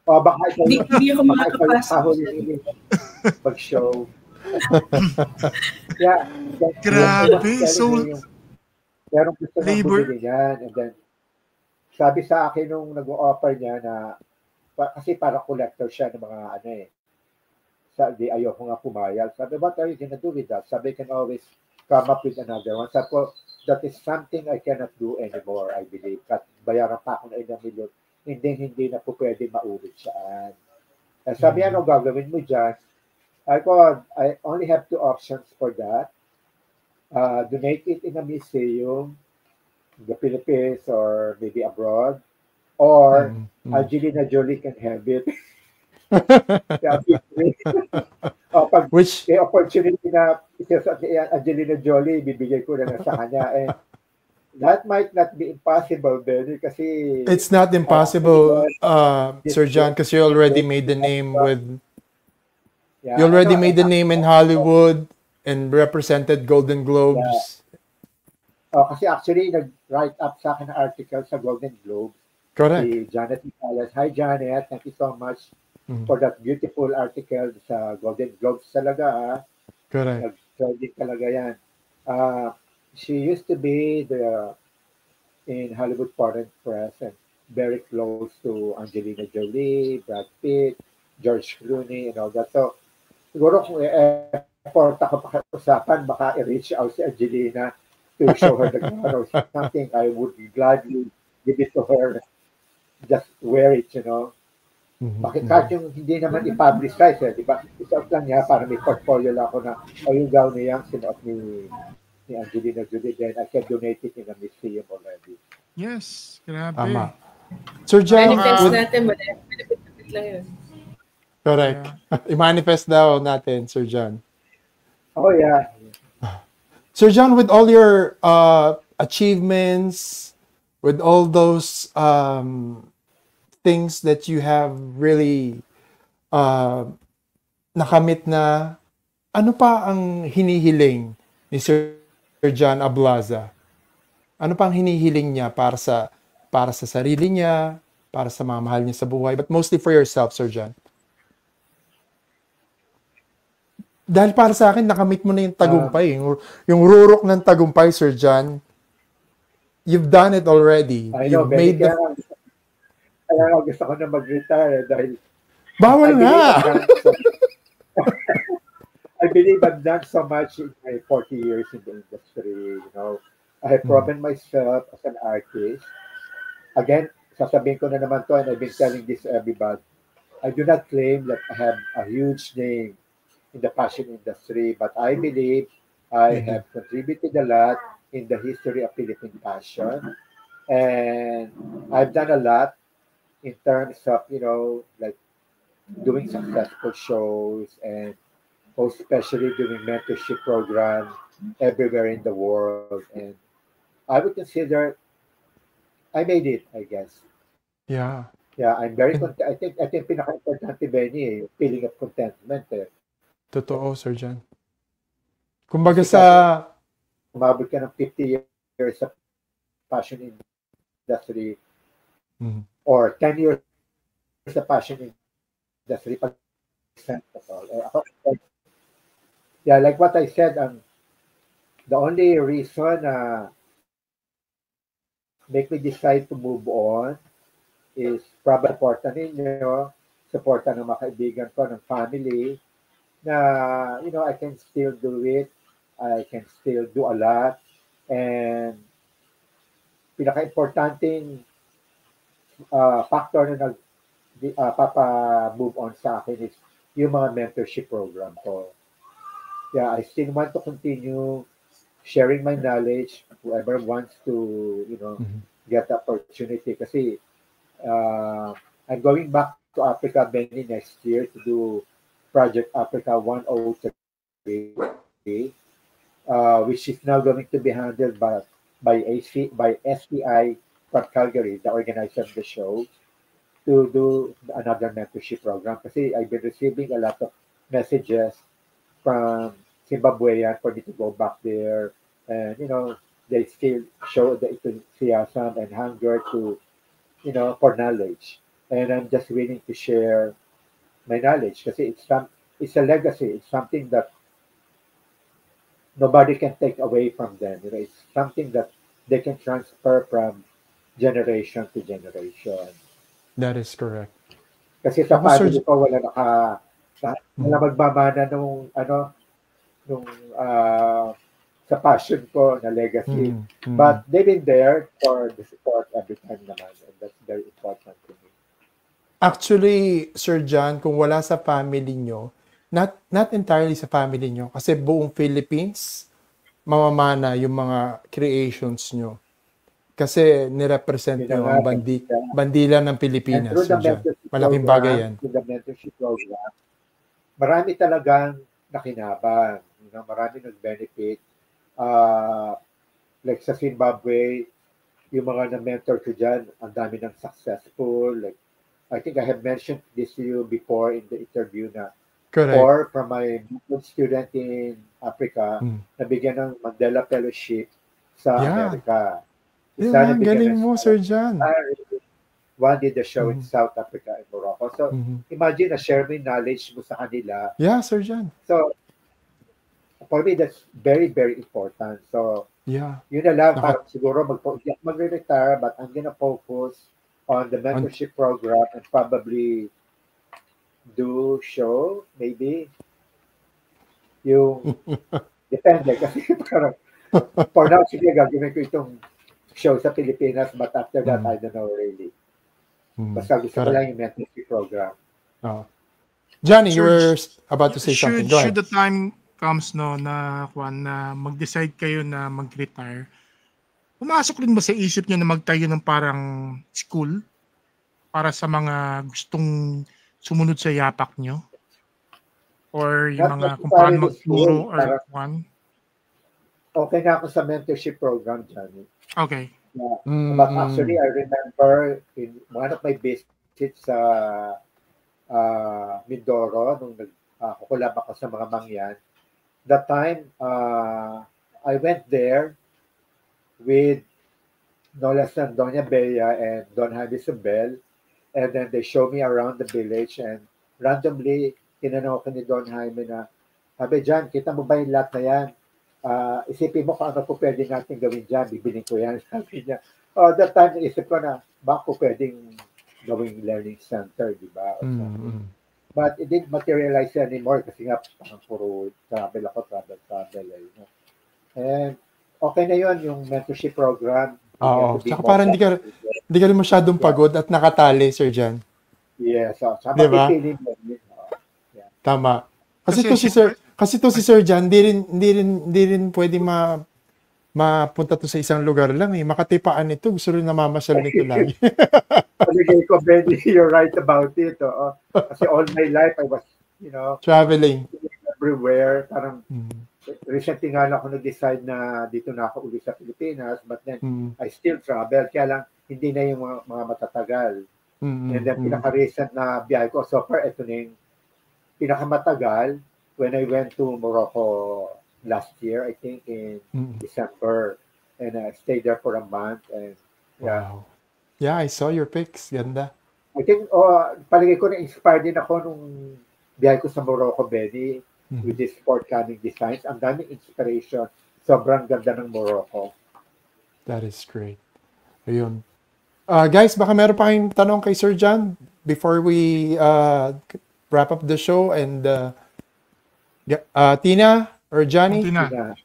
baka Hindi ako makakapasok. Pag-show. Yeah. Grabe, so Meron gusto na labor. bumili yan. And then, sabi sa akin nung nag-o-offer niya na, kasi para collector siya ng mga ano eh. Sabi, ayoko nga pumayag. Sabi, what are you gonna do with that? Sabi, can always come up with another one. Sabi ko, that is something I cannot do anymore, I believe. At bayaran pa ako na 1 million. Hindi na po pwede maulit siyaan. Sabi, ano gagawin mo dyan? I only have 2 options for that. Donate it in a museum, in the Philippines or maybe abroad, or Angelina Jolie can have it. Which may opportunity na Angelina Jolie, bibigay ko na sa kanya. And that might not be impossible, Benny, kasi it's not impossible, Sir John, because you already made the name with you already made the name in Hollywood and represented Golden Globes. Kasi actually nag-write up sa akin ng article sa Golden Globe. Correct. Si Janet Nicales. Hi Janet, thank you so much for that beautiful article sa Golden Globes talaga. Correct. Nag-trending talaga yan. She used to be in Hollywood Foreign Press and very close to Angelina Jolie, Brad Pitt, George Clooney, and all that. So, siguro kung effort ako pakiusapan, baka i-reach out si Angelina to show her the gown or something. I would gladly give it to her. Just wear it, you know. Bakit kahit yung hindi naman i-publicize, di ba? Isuot lang niya para may portfolio lang ako na yung gown niya, sinuot ni Angelina Jolie, then I can donate it in a museum already. Yes, grabe. Tama. Sir John, Manifest natin, malapit lang yun. correct. I-manifest daw natin, Sir John. Oh, yeah. Sir John, with all your achievements, with all those things that you have really nakamit na, ano pa ang hinihiling ni Sir John Ablaza? Ano pa ang hinihiling niya para sa sarili niya, para sa mga mahal niya sa buhay, but mostly for yourself, Sir John? Dahil para sa akin, nakamit mo na yung tagumpay. Yung rurok ng tagumpay, Sir John. You've done it already. I know, You've made kaya nga gusto ko na mag-retire dahil Bawal nga! I believe I've done so much in my 40 years in the industry. You know, I have proven myself as an artist. Again, sasabihin ko na naman to, and I've been telling this to everybody. I do not claim that I have a huge name in the fashion industry, but I believe I have contributed a lot in the history of Philippine fashion. And I've done a lot in terms of, you know, like doing successful shows and most especially doing mentorship programs everywhere in the world. And I would consider I made it, I guess. Yeah. Yeah, I'm very content. I think pinaka-importante, Benny, feeling of contentment. Totoo, Sir John. Kumbaga Kasi sa... umabot ka ng 50 years sa fashion industry or 10 years sa fashion industry, yeah, like what I said, the only reason make me decide to move on is probably supportan ninyo, supportan ng mga kaibigan ko, ng family, na, you know, I can still do it, I can still do a lot, and pinaka-importanting factor na papa-move on sa akin is yung mga mentorship program ko. Yeah, I still want to continue sharing my knowledge, whoever wants to, you know, get the opportunity. Kasi I'm going back to Africa, Benny, next year to do Project Africa 103, which is now going to be handled by SPI from Calgary, the organizer of the show, to do another mentorship program. Kasi I've been receiving a lot of messages from Zimbabwean for me to go back there, and you know they still show the enthusiasm and hunger to, you know, for knowledge, and I'm just willing to share my knowledge because it's a legacy. It's something that nobody can take away from them. You know, it's something that they can transfer from generation to generation. That is correct. Kasi sa family ko wala magmamana nung sa passion ko na legacy. But they've been there for the support every time naman, and that's very important to me. Actually, Sir John, kung wala sa family nyo, not entirely sa family nyo, kasi buong Philippines, mamamana yung mga creations nyo. Kasi nirepresent nyo ang bandila ng Pilipinas, Sir John. Malaking bagay yan. Through the mentorship program, marami talagang nakinabang. You know, marami nag-benefit. Like sa Zimbabwe, yung mga na-mentor ko dyan, ang dami ng successful. Like, I think I have mentioned this to you before in the interview na or from my student in Africa, nabigyan ng Mandela Fellowship sa Amerika. Isa galing mo, Sir John. One did the show in South Africa and Morocco. So, imagine na share mo yung knowledge mo sa kanila. Yeah, Sir John. So, for me, that's very, very important. So, yun na lang. Parang siguro magre-retire, but I'm gonna focus on the mentorship program and probably do show, maybe. Yung, depende. Kasi parang, for now, sige, gagawin ko itong show sa Pilipinas, but after that, I don't know really. Basta gusto ko lang yung mentorship program. Johnny, you were about to say something. Go ahead. Should the time comes na mag-decide kayo na mag-retire, pumasok rin ba sa isip niyo na magtayo ng parang school para sa mga gustong sumunod sa yapak niyo? Or yung mga kung paano magturo or one? Okay na ako sa mentorship program, Johnny. Okay. Yeah. But actually, I remember in one of my visits sa Mindoro, nung kukulab ako sa mga mangyan, that time, I went there with no less than Doña Bea and Don Jaime Sumbel, and then they show me around the village, and randomly, tinanong ko ni Don Jaime na, Sabi, John, kita mo ba yung lahat na yan? Isipin mo kung ano po pwede natin gawin dyan, bibiling ko yan. Sabi niya, that time, isip ko na, baka po pwedeng gawing learning center, di ba? Or something. But it didn't materialize anymore kasi nga parang puro travel ako, travel. And okay na yun, yung mentorship program. Oo, tsaka parang hindi ka rin masyadong pagod at nakatali, Sir John. Yes, so diba? Yeah. Tama. Kasi to si Sir John, hindi rin pwede mapunta to sa isang lugar lang eh. Makatipaan ito, gusto rin namamasyal nito lagi. Paligay ko, Benny, you're right about it. Kasi all my life, I was, traveling everywhere. Parang, recently nga lang ako nag-decide na dito na ako uli sa Pilipinas, but then, I still travel. Kaya lang, hindi na yung mga matatagal. And then, pinaka-recent na biyahe ko, so far, ito na yung pinakamatagal when I went to Morocco last year, I think, in December. And I stayed there for a month. And, yeah. Wow. Yeah, I saw your pics. Ganda. I think, palagay ko na-inspired din ako nung biyahe ko sa Morocco, Benny, with these forthcoming designs. Ang daming inspiration. Sobrang ganda ng Morocco. That is great. Ayun. Guys, baka meron pa kayong tanong kay Sir John before we wrap up the show. And Tina or Johnny? Tina.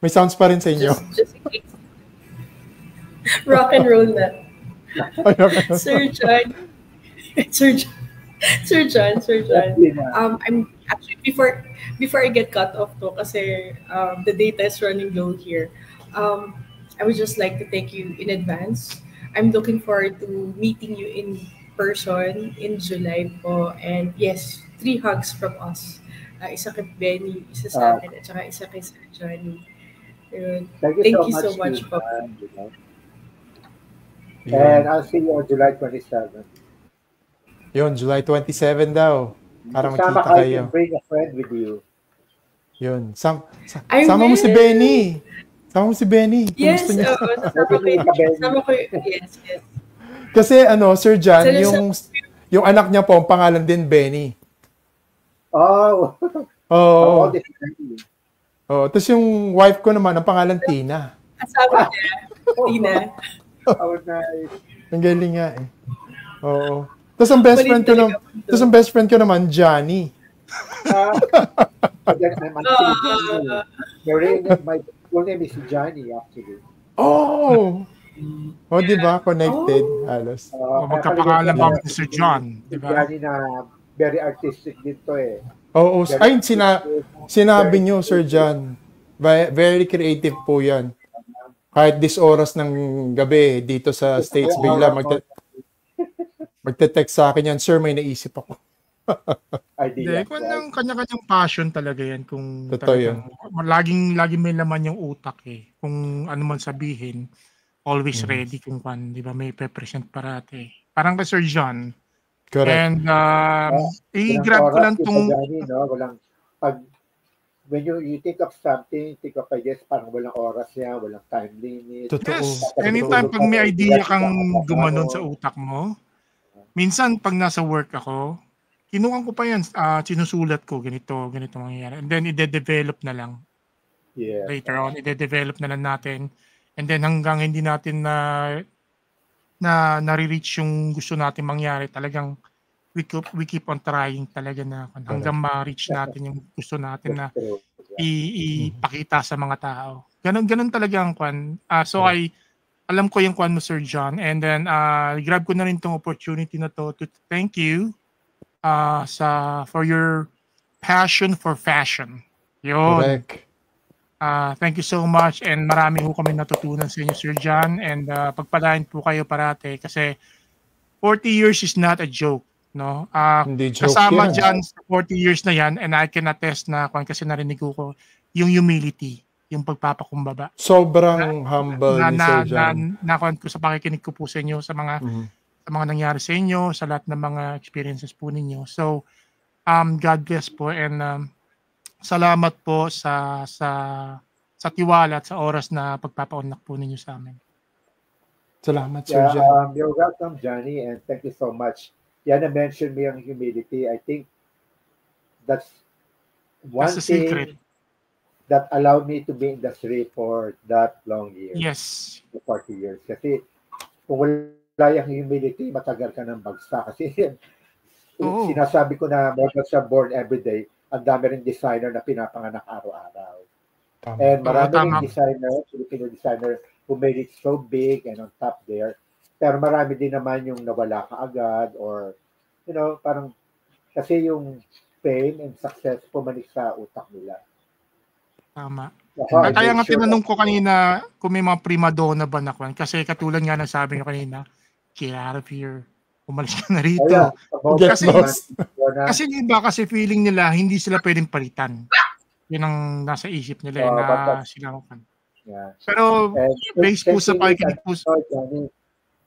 May sounds pa rin sa inyo. Just in case. Rock and roll na. Sir John. I'm actually before I get cut off to kasi the data is running low here. I would just like to thank you in advance. I'm looking forward to meeting you in person in July po. And yes, 3 hugs from us. Isa kay Benny, isa sa akin, at saka isa kay Sir Johnny. Thank you so much po. And I'll see you on July 27. Yun, July 27 daw. Para Sama makita kayo. Bring a friend with you. Yun. Sama mo si Benny. Sama mo si Benny. Yes, sama ko. Yes. Kasi Sir John, yung anak niya po, ang pangalan din Benny. Oh. Oh. Tapos yung wife ko naman, ang pangalan Tina. Asawa niya, Tina. Oh, nice. Ang galing nga eh. Oo. Tapos ang best friend ko naman, Johnny. My full name is Johnny, actually. Oh, di ba? Connected, halos. Magkapangalan ba ni Sir John? Di ba? Johnny na very artistic dito eh. Oo. Ay, sinabi niyo, Sir John. Very creative po yan. Kahit this oras ng gabi dito sa States, bigla magte-text sa akin yan, Sir, may naisip ako. Hindi, kanya-kanyang passion talaga yan. Kung totoo yan. Laging may laman yung utak eh. Kung ano man sabihin, always ready kung di ba, may pe-present parati. Parang kay Sir John. Correct. And i-grab ko lang itong... When you think of something, think of ideas, parang walang oras yan, walang time limit. Totoo. Yes. Anytime pag may idea kang gumanon sa utak mo, minsan pag nasa work ako, kinuha ko pa yan, sinusulat ko, ganito mangyayari. And then, ide-develop na lang. Yeah. Later on, ide-develop na lang natin. And then, hanggang hindi natin nare-reach yung gusto natin mangyari, talagang we keep on trying talaga na hanggang ma-reach natin yung gusto natin na ipakita sa mga tao. Ganun talaga ang kwan. So, alam ko yung kwan mo, Sir John. And then, grab ko na rin tong opportunity na to thank you for your passion for fashion. Yun. Correct. Thank you so much and marami ho kami natutunan sa inyo, Sir John. And pagpalain po kayo parate kasi 40 years is not a joke. No? Hindi joke kasama yan. dyan sa 40 years na yan and I can attest na kasi narinig ko yung humility, yung pagpapakumbaba. Sobrang humble ni Sir John. Nakuha ko sa pakikinig ko po sa inyo sa mga nangyari sa inyo, sa lahat ng mga experiences po ninyo. So, God bless po and salamat po sa tiwala at sa oras na pagpapaunak po ninyo sa amin. Salamat, Sir John. You're welcome, Johnny, and thank you so much. Na-mention mo yung humility. I think that's one That's the secret. thing that allowed me to be in the industry for that long years, Yes. 40 years. Kasi kung wala yung humility, matagal ka ng bagsak. Kasi Oo. sinasabi ko na more than sa born everyday, ang dami rin designer na pinapanganak araw-araw. Tama. And marami Oo, rin tama. designer, Filipino designer, who made it so big and on top there. Pero marami din naman yung nawala kaagad or, parang kasi yung fame and success pumalik sa utak nila. Tama. Ako, I Kaya made nga sure tinanong ko kanina kung may mga prima donna ba na kwan. Kasi katulad nga ng sabi nyo kanina, get out of here. Umalis ka na oh rito. yeah, about Get Kasi- lost. Kasi yung iba kasi feeling nila hindi sila pwedeng palitan. Yun ang nasa isip nila but na that's- sila kan. yeah. Pero And based po sa pakikinig po.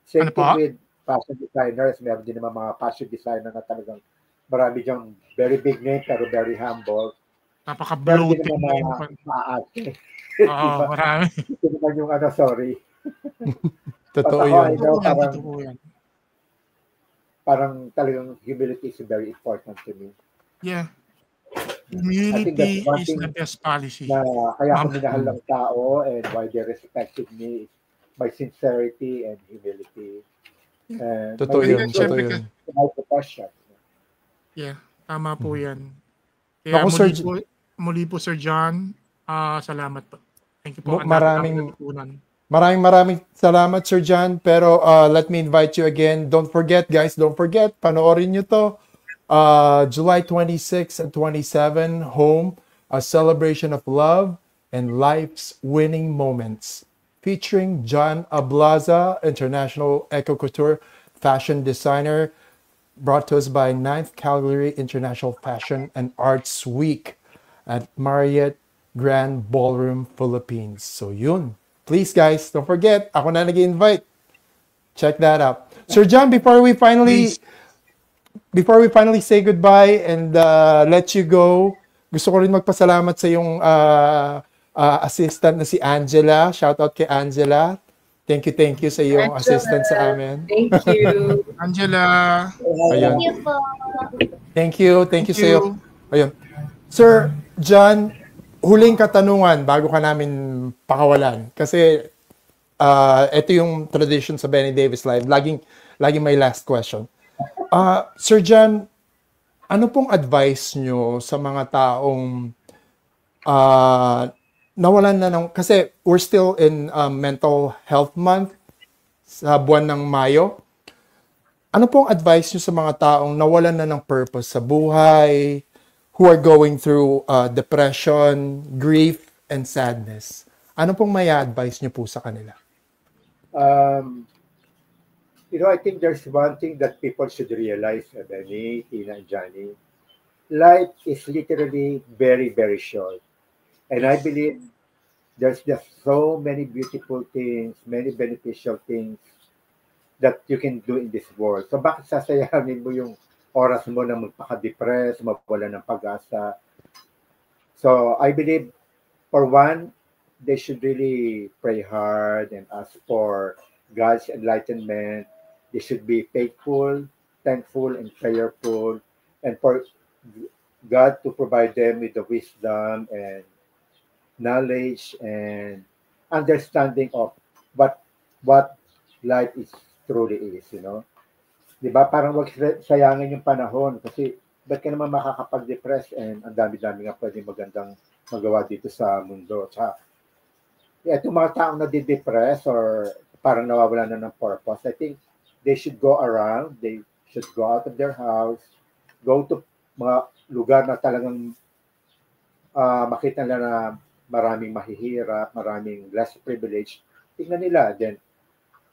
Same Ano thing po? with fashion designers. Meron din naman mga fashion designer na talagang marami diyang very big name pero very humble. Meron Napaka-bloated din na naman yung mga maaarte. Oo, marami. Ito naman yung sorry. Totoo But ako, yun. I know, Totoo yan. parang talagang humility is very important to me. Yeah. I think Humility that's one is thing the best policy. Na kaya ako Ma'am. minahal ng tao and why they respected me is my sincerity and humility. And Totoo my yun. dedication Totoo Siyempre, yun. to my profession. Yeah, tama po yan. Kaya Naku, Sir muli po Sir John, salamat po. Thank you po. Ang Maraming- dami natutunan. Maraming salamat, Sir John. Pero let me invite you again. Don't forget, guys. Don't forget. Panoorin nyo to. July 26 and 27, Home, a celebration of love and life's winning moments. Featuring John Ablaza, international eco couture fashion designer, brought to us by 9th Calgary International Fashion and Arts Week at Marriott Grand Ballroom, Philippines. So yun. Please guys, don't forget, ako na nag-invite. Check that out. Sir John, before we finally say goodbye and let you go, gusto ko rin magpasalamat sa yung assistant na si Angela. Shout out kay Angela. Thank you sa yung Angela. assistant sa amin. Thank you. Angela, Ayun. Thank you po. Thank you sa iyo. Ayun. Sir John, huling katanungan bago ka namin pakawalan. Kasi ito yung tradition sa Benny Davis Live. Laging may last question. Sir John, ano pong advice nyo sa mga taong nawalan na ng... Kasi we're still in Mental Health Month sa buwan ng Mayo. Ano pong advice nyo sa mga taong nawalan na ng purpose sa buhay, who are going through depression, grief, and sadness? Ano pong may advice nyo po sa kanila? I think there's one thing that people should realize, Benny, Tina, and Johnny. Life is literally very, very short. And I believe there's just so many beautiful things, many beneficial things that you can do in this world. So bakit sasayangin mo yung oras mo na magpaka-depress, mawala ng pag-asa? So I believe, for one, they should really pray hard and ask for God's enlightenment. They should be faithful, thankful, and prayerful, and for God to provide them with the wisdom and knowledge and understanding of what life is truly is, Di ba? Parang wag sayangin yung panahon kasi ba't ka naman makakapag-depress and ang dami-dami nga pwede magandang magawa dito sa mundo. Tsaka, itong mga taong nadidepress or parang nawawala na ng purpose, I think they should go around, they should go out of their house, go to mga lugar na talagang makita nila na maraming mahihirap, maraming less privileged. Tingnan nila. Then,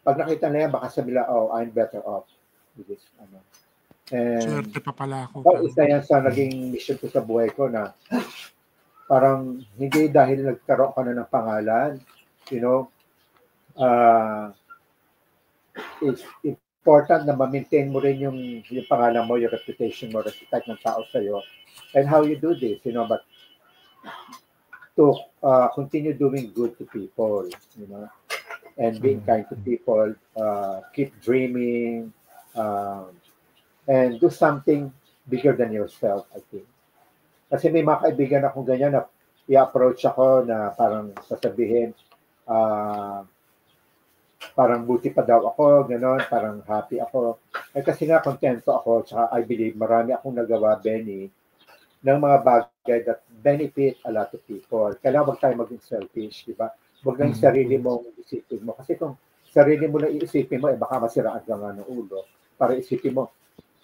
pag nakita nila yan, baka sabi nila, oh, I'm better off with this. And, swerte pa pala ako. isa yan sa naging mission ko sa buhay ko na parang hindi dahil nagkaroon ka na ng pangalan, it's important na ma-maintain mo rin yung pangalan mo, yung reputation mo, respect ng tao sa'yo, and how you do this, but to continue doing good to people, and being kind to people, keep dreaming, and do something bigger than yourself, I think. Kasi may mga kaibigan akong ganyan na i-approach ako na parang sasabihin, parang buti pa daw ako, gano'n, parang happy ako. Eh kasi nga kontento ako, tsaka I believe marami akong nagawa, Benny, ng mga bagay that benefit a lot of people. Kailangan wag tayo maging selfish, di ba? Wag lang yung sarili mo isipin mo. Kasi kung sarili mo lang iisipin mo, baka masiraan ka nga ng ulo. Para isipin mo,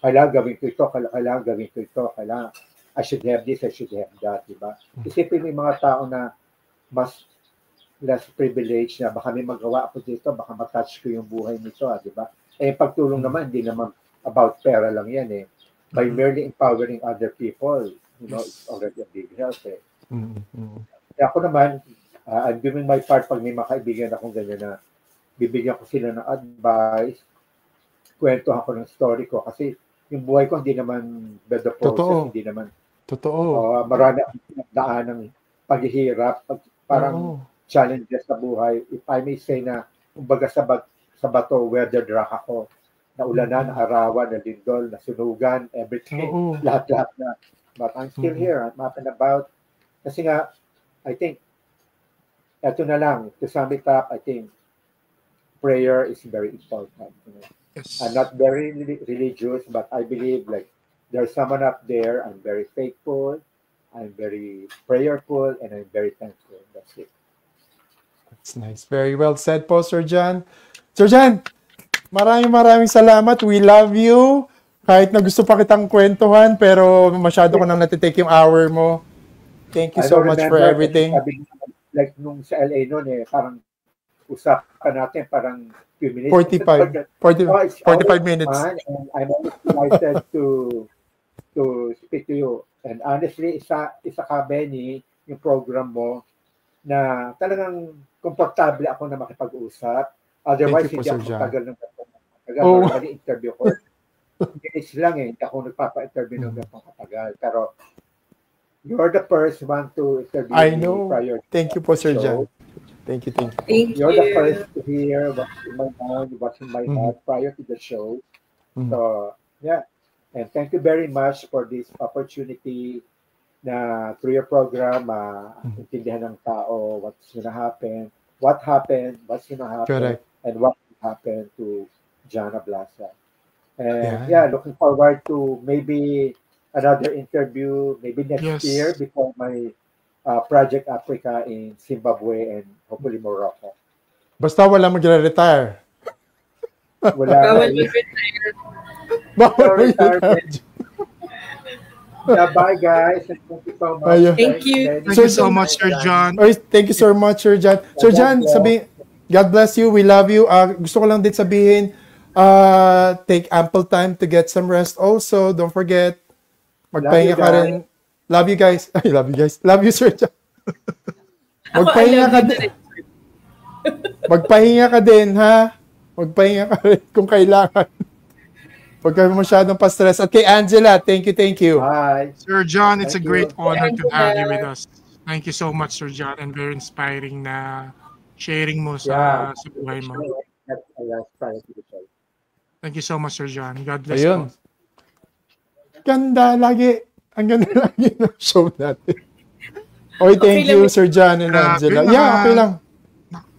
kailangan gawin ko ito, kailangan gawin ko ito, kailangan I should have this, I should have that, di ba? Isipin mo yung mga tao na mas less privilege na baka may magawa ako dito, baka matouch ko yung buhay nito, di ba? Eh, pagtulong naman, hindi naman about pera lang yan eh. By merely empowering other people, you know, it's already a big help eh. Kaya ako naman, I'm doing my part pag may mga kaibigan akong ganyan na bibigyan ko sila ng advice, kwento ako ng story ko kasi yung buhay ko hindi naman bed of roses, hindi naman marami akong daan ng paghihirap, parang challenges sa buhay. If I may say na, kumbaga sa bato, weathered rock ako, naulanan, arawan, nalindol, nasunugan, everything, lahat-lahat na. But I'm still here, I'm up and about. Kasi nga, I think, eto na lang, to sum it up, I think, prayer is very important. You know? Yes. I'm not very religious, but I believe like there's someone up there. I'm very faithful, I'm very prayerful, and I'm very thankful. That's it. That's nice. Very well said po, Sir John. Sir John, maraming salamat. We love you. Kahit na gusto pa kitang kwentuhan, pero masyado ko nang natitake yung hour mo. Thank you so much for everything. Like nung sa LA noon parang usapan natin parang few minutes. 45 minutes. And I'm always excited to speak to you. And honestly, isa ka, Benny, yung program mo na talagang komportable ako na makipag-usap. Otherwise, hindi ako tagal ng normally interview ko. Minutes lang hindi ako nagpapa-interview ng katagal. Pero you're the first one to interview I know. Prior. Thank you po, Sir John. Thank you. You're the first to hear what's in my mind, what's in my heart prior to the show. So, yeah. And thank you very much for this opportunity na through your program, intindihan ng tao what's gonna happen, what happened, what's gonna happen, correct, and what happened to John Ablaza. And looking forward to maybe another interview, maybe next year before my Project Africa in Zimbabwe and hopefully Morocco. Basta wala magre-retire. Bawal mag-retire. Bawal mag-retire. Bye guys. Thank you so much. Thank you. Thank you so much, Sir John. Thank you so much, Sir John. Sir John, God bless you. We love you. Gusto ko lang din sabihin, take ample time to get some rest also. Don't forget, magpahinga ka rin. Love you guys. I love you guys. Love you, Sir John. Magpahinga ka din. Magpahinga ka din, ha? Magpahinga ka rin kung kailangan. Huwag ka masyadong pa-stress. At kay Angela, thank you. Bye. Sir John, it's a great honor to have you with us. Thank you so much, Sir John, and very inspiring na sharing mo sa buhay mo. Thank you so much, Sir John. God bless you. Ganda lagi. Ang ganda lagi ng show natin. Okay, thank you, Sir John and Angela. Okay lang.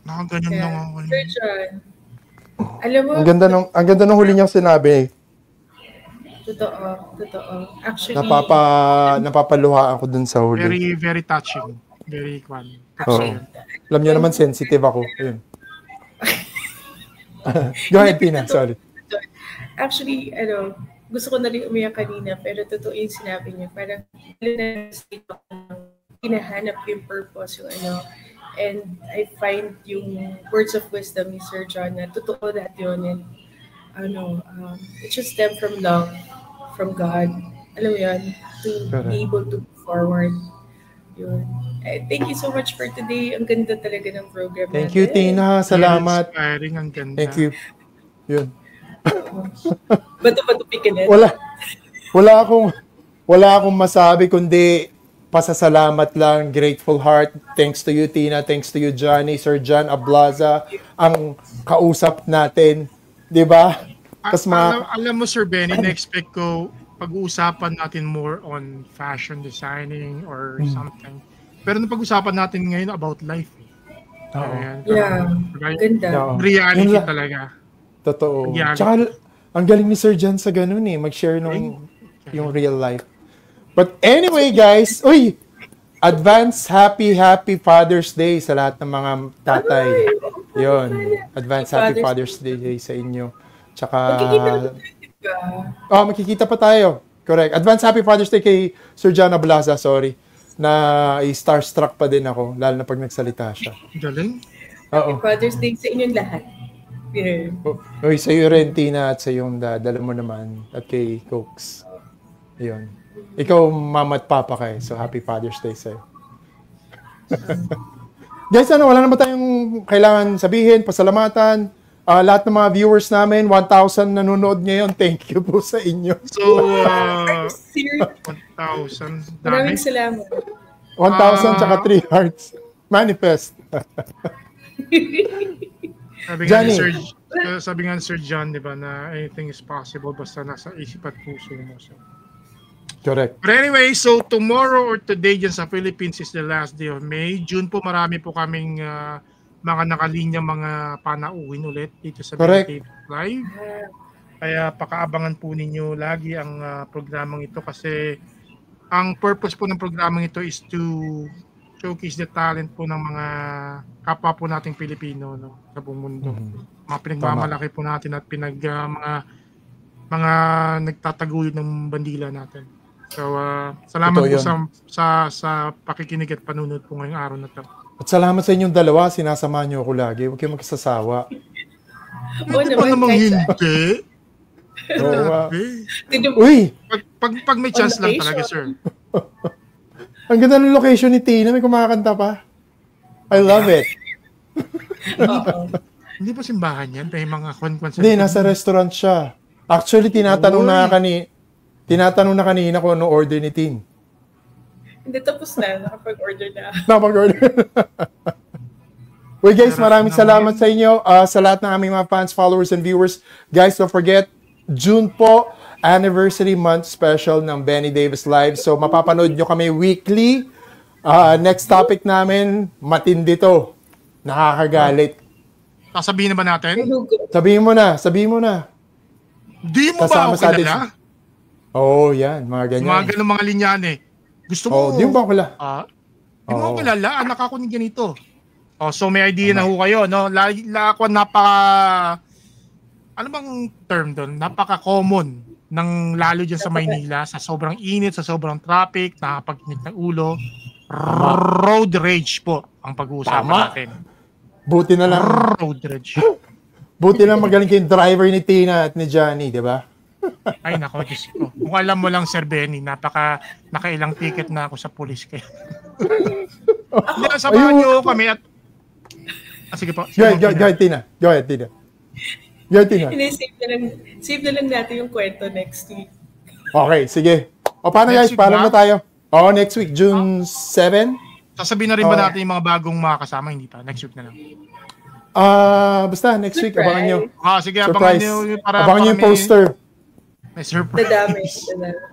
Nakaganyan lang ako. Sir John. Alam mo, ang ganda nung huli niyang sinabi. Totoo. Actually, napapaluha ako dun sa huli. Very, very touching. Very fun. Alam niyo naman, sensitive ako. Ayun. Go ahead, Tina. Sorry. Actually, gusto ko na rin umiyak kanina, pero totoo yung sinabi niya. Parang, hinahanap yung purpose, and I find yung words of wisdom ni Sir John na totoo lahat yun. And, it just stem from love, from God. Alam mo yun, to be able to move forward. Yun. Thank you so much for today. Ang ganda talaga ng program Thank you, Tina. Salamat. Inspiring, ang ganda. Thank you. Yun. Bato-bato pikanin. Wala akong masabi kundi pasasalamat lang, grateful heart. Thanks to you, Tina. Thanks to you, Johnny, Sir John Ablaza, ang kausap natin. 'Di ba? Alam mo, Sir Benny, na-expect ko pag-uusapan natin more on fashion designing or something. Pero napag-usapan natin ngayon about life. Oo. Ayan, Yeah, ganda. Oo. reality Yun lang. talaga. Totoo. Reality. Tsaka, ang galing ni Sir John sa ganun eh. Mag-share nung yung real life. But anyway, guys, advance happy Father's Day sa lahat ng mga tatay. Yun. Advance happy Father's Day sa inyo. Tsaka, Magkikita na tayo, diba? makikita pa tayo. Correct. Advance happy Father's Day kay Sir John Ablaza, sorry. Na starstruck pa din ako, lalo na pag nagsalita siya. Galing. Oo. Father's Day sa inyong lahat. Yeah. Uy, sa iyo rin, Tina, at sa iyong dala mo naman, at kay Cokes. Yun. Ikaw, mama at papa ka eh, so happy Father's Day sa'yo. Guys, wala naman tayong kailangan sabihin, pasalamatan. Lahat ng mga viewers namin, 1,000 nanonood ngayon, thank you po sa inyo. So, Serious. 1,000. Dami. Maraming salamat. 1,000 tsaka 3 hearts. Manifest. Sabi nga ni Sir John, di ba, na anything is possible basta nasa isip at puso mo. So. Correct. But anyway, so tomorrow or today dyan sa Philippines is the last day of May. June po marami po kaming mga nakalinya mga panauhin ulit dito sa BNT Live. Kaya pakaabangan po ninyo lagi ang programang ito kasi ang purpose po ng programang ito is to showcase the talent po ng mga kapwa po nating Pilipino sa buong mundo. Mga pinagmamalaki po natin at mga nagtataguyod ng bandila natin. So, salamat po sa pakikinig at panunod po ngayong araw na to. At salamat sa inyong dalawa, sinasama niyo ako lagi. Huwag kayong magsasawa. Hindi pa namang hindi. Uy! Pag may chance lang talaga, sir. Ang ganda ng location ni Tina, may kumakanta pa. I love it. Hindi pa simbahan yan? May mga kwan-kwan sa Hindi, nasa restaurant siya. Actually, tinatanong na kanina kung ano order ni Tin. Hindi, tapos na. Nakapag-order na. Well, guys, maraming salamat sa inyo. Sa lahat ng aming mga fans, followers, and viewers. Guys, don't forget, June po, anniversary month special ng Benny Davis Live. So, mapapanood nyo kami weekly. Next topic namin, matindi to. Nakakagalit. Sasabihin na ba natin? Sabihin mo na. Di mo ba ako kilala? Oo, yan. Mga ganyan. Mga ganun mga linyan eh. Gusto mo? Di mo ba kilala? Di mo kilala? Anak ako ni ganito. So may idea na ho kayo, no? Ako ano bang term doon? Napaka-common ng lalo dyan sa Maynila, sa sobrang init, sa sobrang traffic, nakapag-init ng ulo. Road rage po ang pag-uusapan natin. Buti na lang. Road rage. Buti lang magaling kayong driver ni Tina at ni Johnny, di ba? Ay, nako, Diyos ko. Kung alam mo lang, Sir Benny, nakailang ticket na ako sa pulis kaya. Hindi, samahan niyo kami at... sige po. Go ahead, Tina. Save na lang natin yung kwento next week. Okay, sige. O, paano guys? Paalam na tayo. Next week, June 7. Sasabihin na rin ba natin yung mga bagong mga kasama? Hindi pa. Next week na lang. Basta, next week, abangan nyo. Sige, surprise. Abangan nyo yung poster. May surprise. Dadami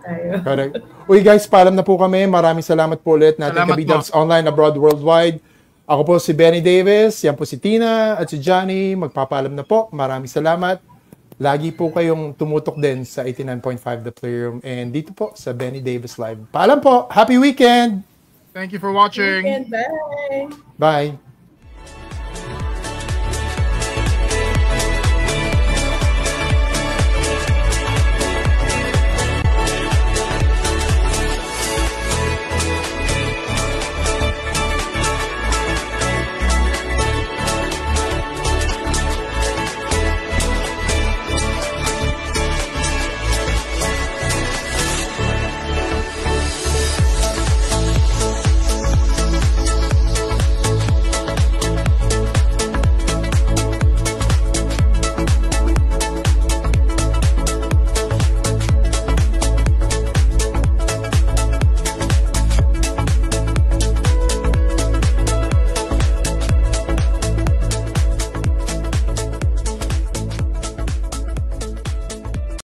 tayo. Correct. Uy guys, paalam na po kami. Maraming salamat po ulit natin Kabidabs Online Abroad Worldwide. Ako po si Benny Davis, yan po si Tina at si Johnny. Magpapaalam na po. Maraming salamat. Lagi po kayong tumutok din sa 89.5 The Playroom and dito po sa Benny Davis Live. Paalam po. Happy weekend! Thank you for watching. Bye! Bye!